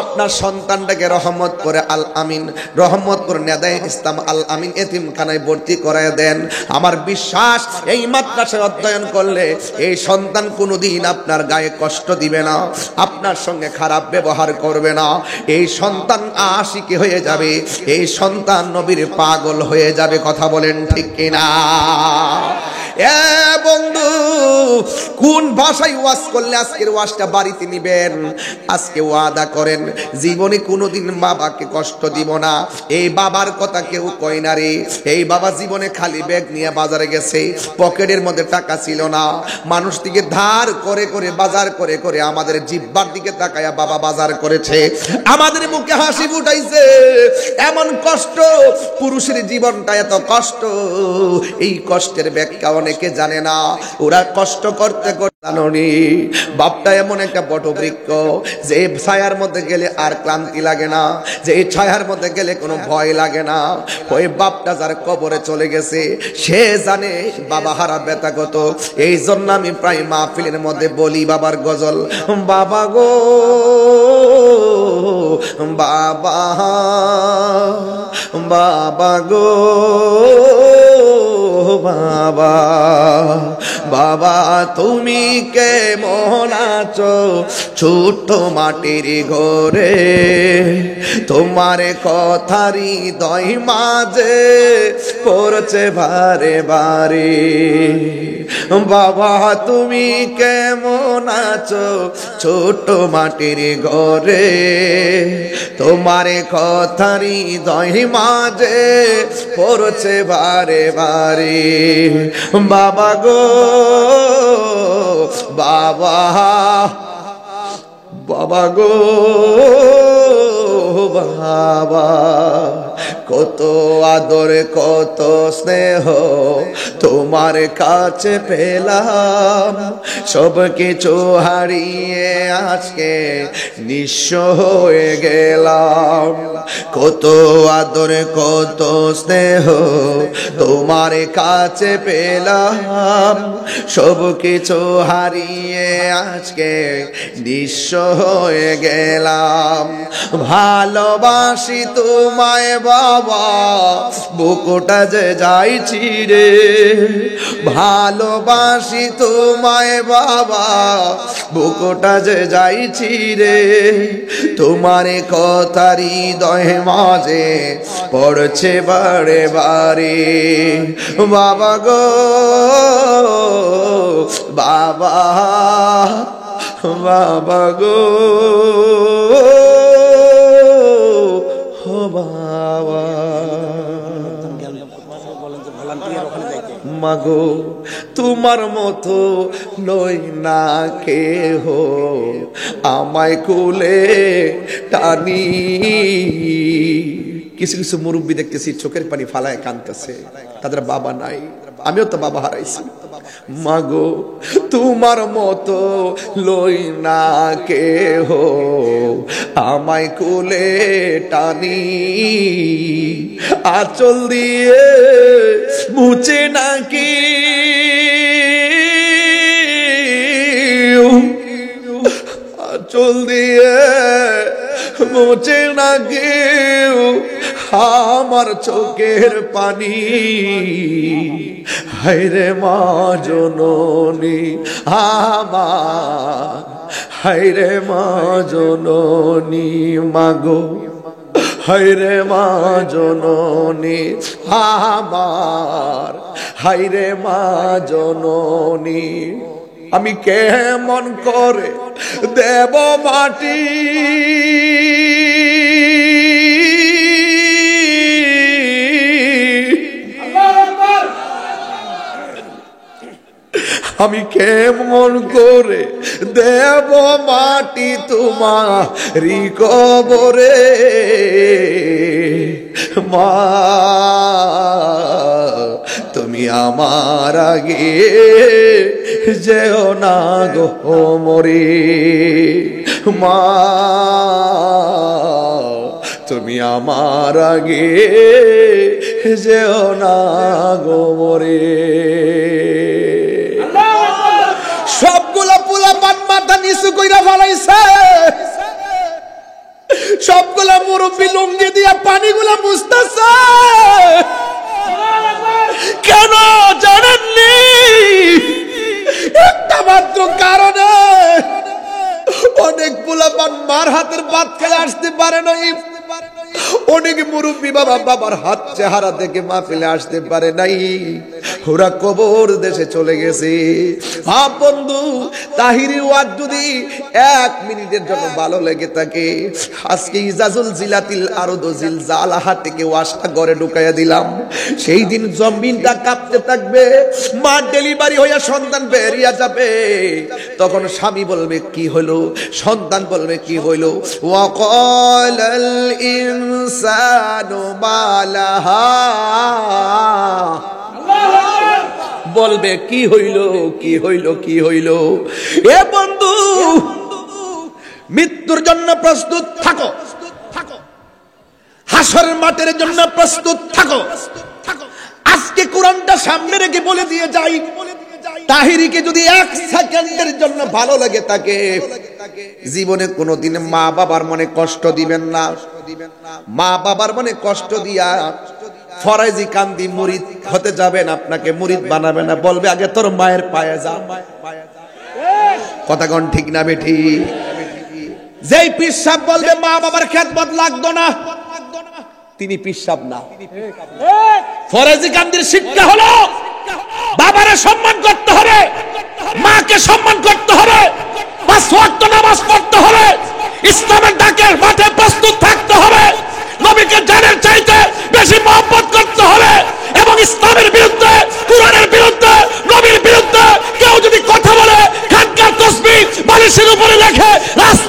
আপনার সন্তানটাকে রহমত করে আল আমিন, রহমতপুর নেদায়ে ইসলাম আল আমিন এতিমখানায় ভর্তি করায় দেন। আমার বিশ্বাস এই মাদ্রাসায় অধ্যয়ন করলে এই সন্তান কোনোদিন আপনার গায়ে কষ্ট দিবে না, আপনার সঙ্গে খারাপ ব্যবহার করবে না, এই সন্তান আশিকি হয়ে যাবে, এই সন্তান নবীর পাগল হয়ে যাবে। কথা বলেন ঠিক কিনা? এ বন্ধু, কোন ভাষায় ওয়াজ করলে আজকের ওয়াজটা বাড়িতে নিবেন? আজকে ওয়াদা করেন জীবনে কোনোদিন বাবাকে কষ্ট দিব না। এই বাবার কথা কেউ কয় না রে, এই বাবা জীবনে খালি ব্যাগ নিয়ে বাজারে গেছে, পকেটের মধ্যে টাকা ছিল না, মানুষ থেকে ধার করে করে বাজার করে করে আমাদের জিহ্বার দিকে তাকায়া বাবা বাজার করেছে, আমাদের মুখে হাসি ফুটাইছে। এমন কষ্ট, পুরুষের জীবনটা এত কষ্ট, এই কষ্টের ব্যাখ্যা অনেকে জানে না। ওরা কষ্ট করতে করতে জানি বাপটা এমন একটা বটবৃক্ষ যে ছায়ার মধ্যে গেলে আর ক্লান্তি লাগে না, যে ছায়ার মধ্যে গেলে কোনো ভয় লাগে না। ওই বাপটা যার কবরে চলে গেছে সে জানে বাবা হারা ব্যথা কত। এই জন্য আমি প্রায় মাহফিলের মধ্যে বলি বাবার গজল, বাবা গো বাবা, বাবা গো বাবা, বাবা তুমি কেমন আছো ছোট্ট মাটির ঘরে, তোমার কথারই হৃদয় মাঝে পড়ছে বারে বারে। বাবা তুমি কেমন আছো ছোট্ট মাটির ঘরে, তোমার কথারই হৃদয় মাঝে পড়ছে বারে বারে। বাবা গো বাবা, বাবা গো বাবা, কত আদর কত স্নেহ তোমার কাছে পেলাম, সব কিছু হারিয়ে আজকে নিঃস্ব হয়ে গেলাম। কত আদর কত স্নেহ তোমার কাছে পেলাম, সব কিছু হারিয়ে আজকে নিঃস্ব হয়ে গেলাম। ভালোবাসি তোমায় বাবা, বুকটা যে যাইছি রে, ভালোবাসি তোমায় বাবা, বুকটা যে যাইছি রে, তোমার কথা হৃদয় মাঝে পড়ছে বারে বারে। বাবা গো বাবা, বাবা গো বাবা, মাগো তোমার মতো লই না কেহ, আমায় কোলে টানি। কিছু কিছু মুরব্বী দেখতেছি চোখের পানি ফালায় কাঁদতেছে, তাদের বাবা নাই, আমিও তো বাবা হারাইছি। মাগো তোমার মতো লই না কেহ, আমায় কোলে টানি। আঁচল দিয়ে মুছে নাকি আঁচল দিয়ে মুছে নাকি আমার চোখের পানি। হায়রে মা জননী আমার, হায়রে মা জননী মাগো, হায়রে মা জননী আমার, হায়রে মা জননী। আমি কেমন করে দেব মাটি, আমি কেমন করে দেব মাটি তোমারি কবরে। মা তুমি আমার আগে যেও না গো মরে, মা তুমি আমার আগে যেও না গো মরে। সবগুলা পোলা পান মাথা নিচু কইরা ফেলাইছে, সবগুলা মুরব্বী লুঙ্গি দিয়া পানিগুলা মুছতেছে। কেন জানেননি? একটা মাত্র কারণে। অনেক পোলা পান মার হাতের ভাত খেয়ে আসতে পারে নাই, অনেক মুরব্বী বাবা বাবার হাত চেহারা দেখে মাহফিলে আসতে পারে নাই, ওরা কবর দেশে চলে গেছে। বন্ধু তাহিরি ওয়াজ যদি 1 মিনিটের জন্য ভালো লেগে থাকে, আজকে ইজাজুল জিলাতিল আরদু জিলজালাহা থেকে ওয়াজটা ঘরে ঢুকাইয়া দিলাম। সেই দিন জমিনটা কাঁপতে থাকবে, মা ডেলিভারি হইয়া সন্তান বেরিয়ে যাবে, তখন স্বামী বলবে কি হলো, সন্তান বলবে কি হইলো। ওয়াকালাল ইনসানু মালাহা, বলবে কি হইল কি হইল কি হইল। এ বন্ধু মৃত্যুর জন্য প্রস্তুত থাকো, হাসরের মাঠের জন্য প্রস্তুত থাকো। আজকে কোরআনটা সামনে রেখে বলে দিয়ে যাই, তাহিরিকে যদি 1 সেকেন্ডের জন্য ভালো লাগে থাকে, জীবনে কোনোদিন মা বাবার মনে কষ্ট দিবেন না। মা বাবার মনে কষ্ট দিয়া ফরাইজি কান্দি মুরিদ হতে যাবেন, আপনাকে মুরিদ বানাবে না, বলবে আগে তোর মায়ের পায়ে যা। কথা কোন ঠিক না বেঠি? যেই পীর সাহেব বলবে মা বাবার খেদমত লাগতো না, তিনি পীর সাহেব না। ফরাইজি কান্দির শিক্ষা হলো বাবারে সম্মান করতে হবে, মাকে সম্মান করতে হবে, 5 ওয়াক্ত নামাজ পড়তে হবে, ইসলামের ডাকের মাঠে প্রস্তুত থাকতে হবে, নবীকে জানের চাইতে বেশি মহব্বত করতে হবে, এবং ইসলামের বিরুদ্ধে, কুরআনের বিরুদ্ধে, নবীর বিরুদ্ধে কেউ যদি কথা বলে, খানকার তাসবিহ বালিশের উপরে রেখে রাস্তা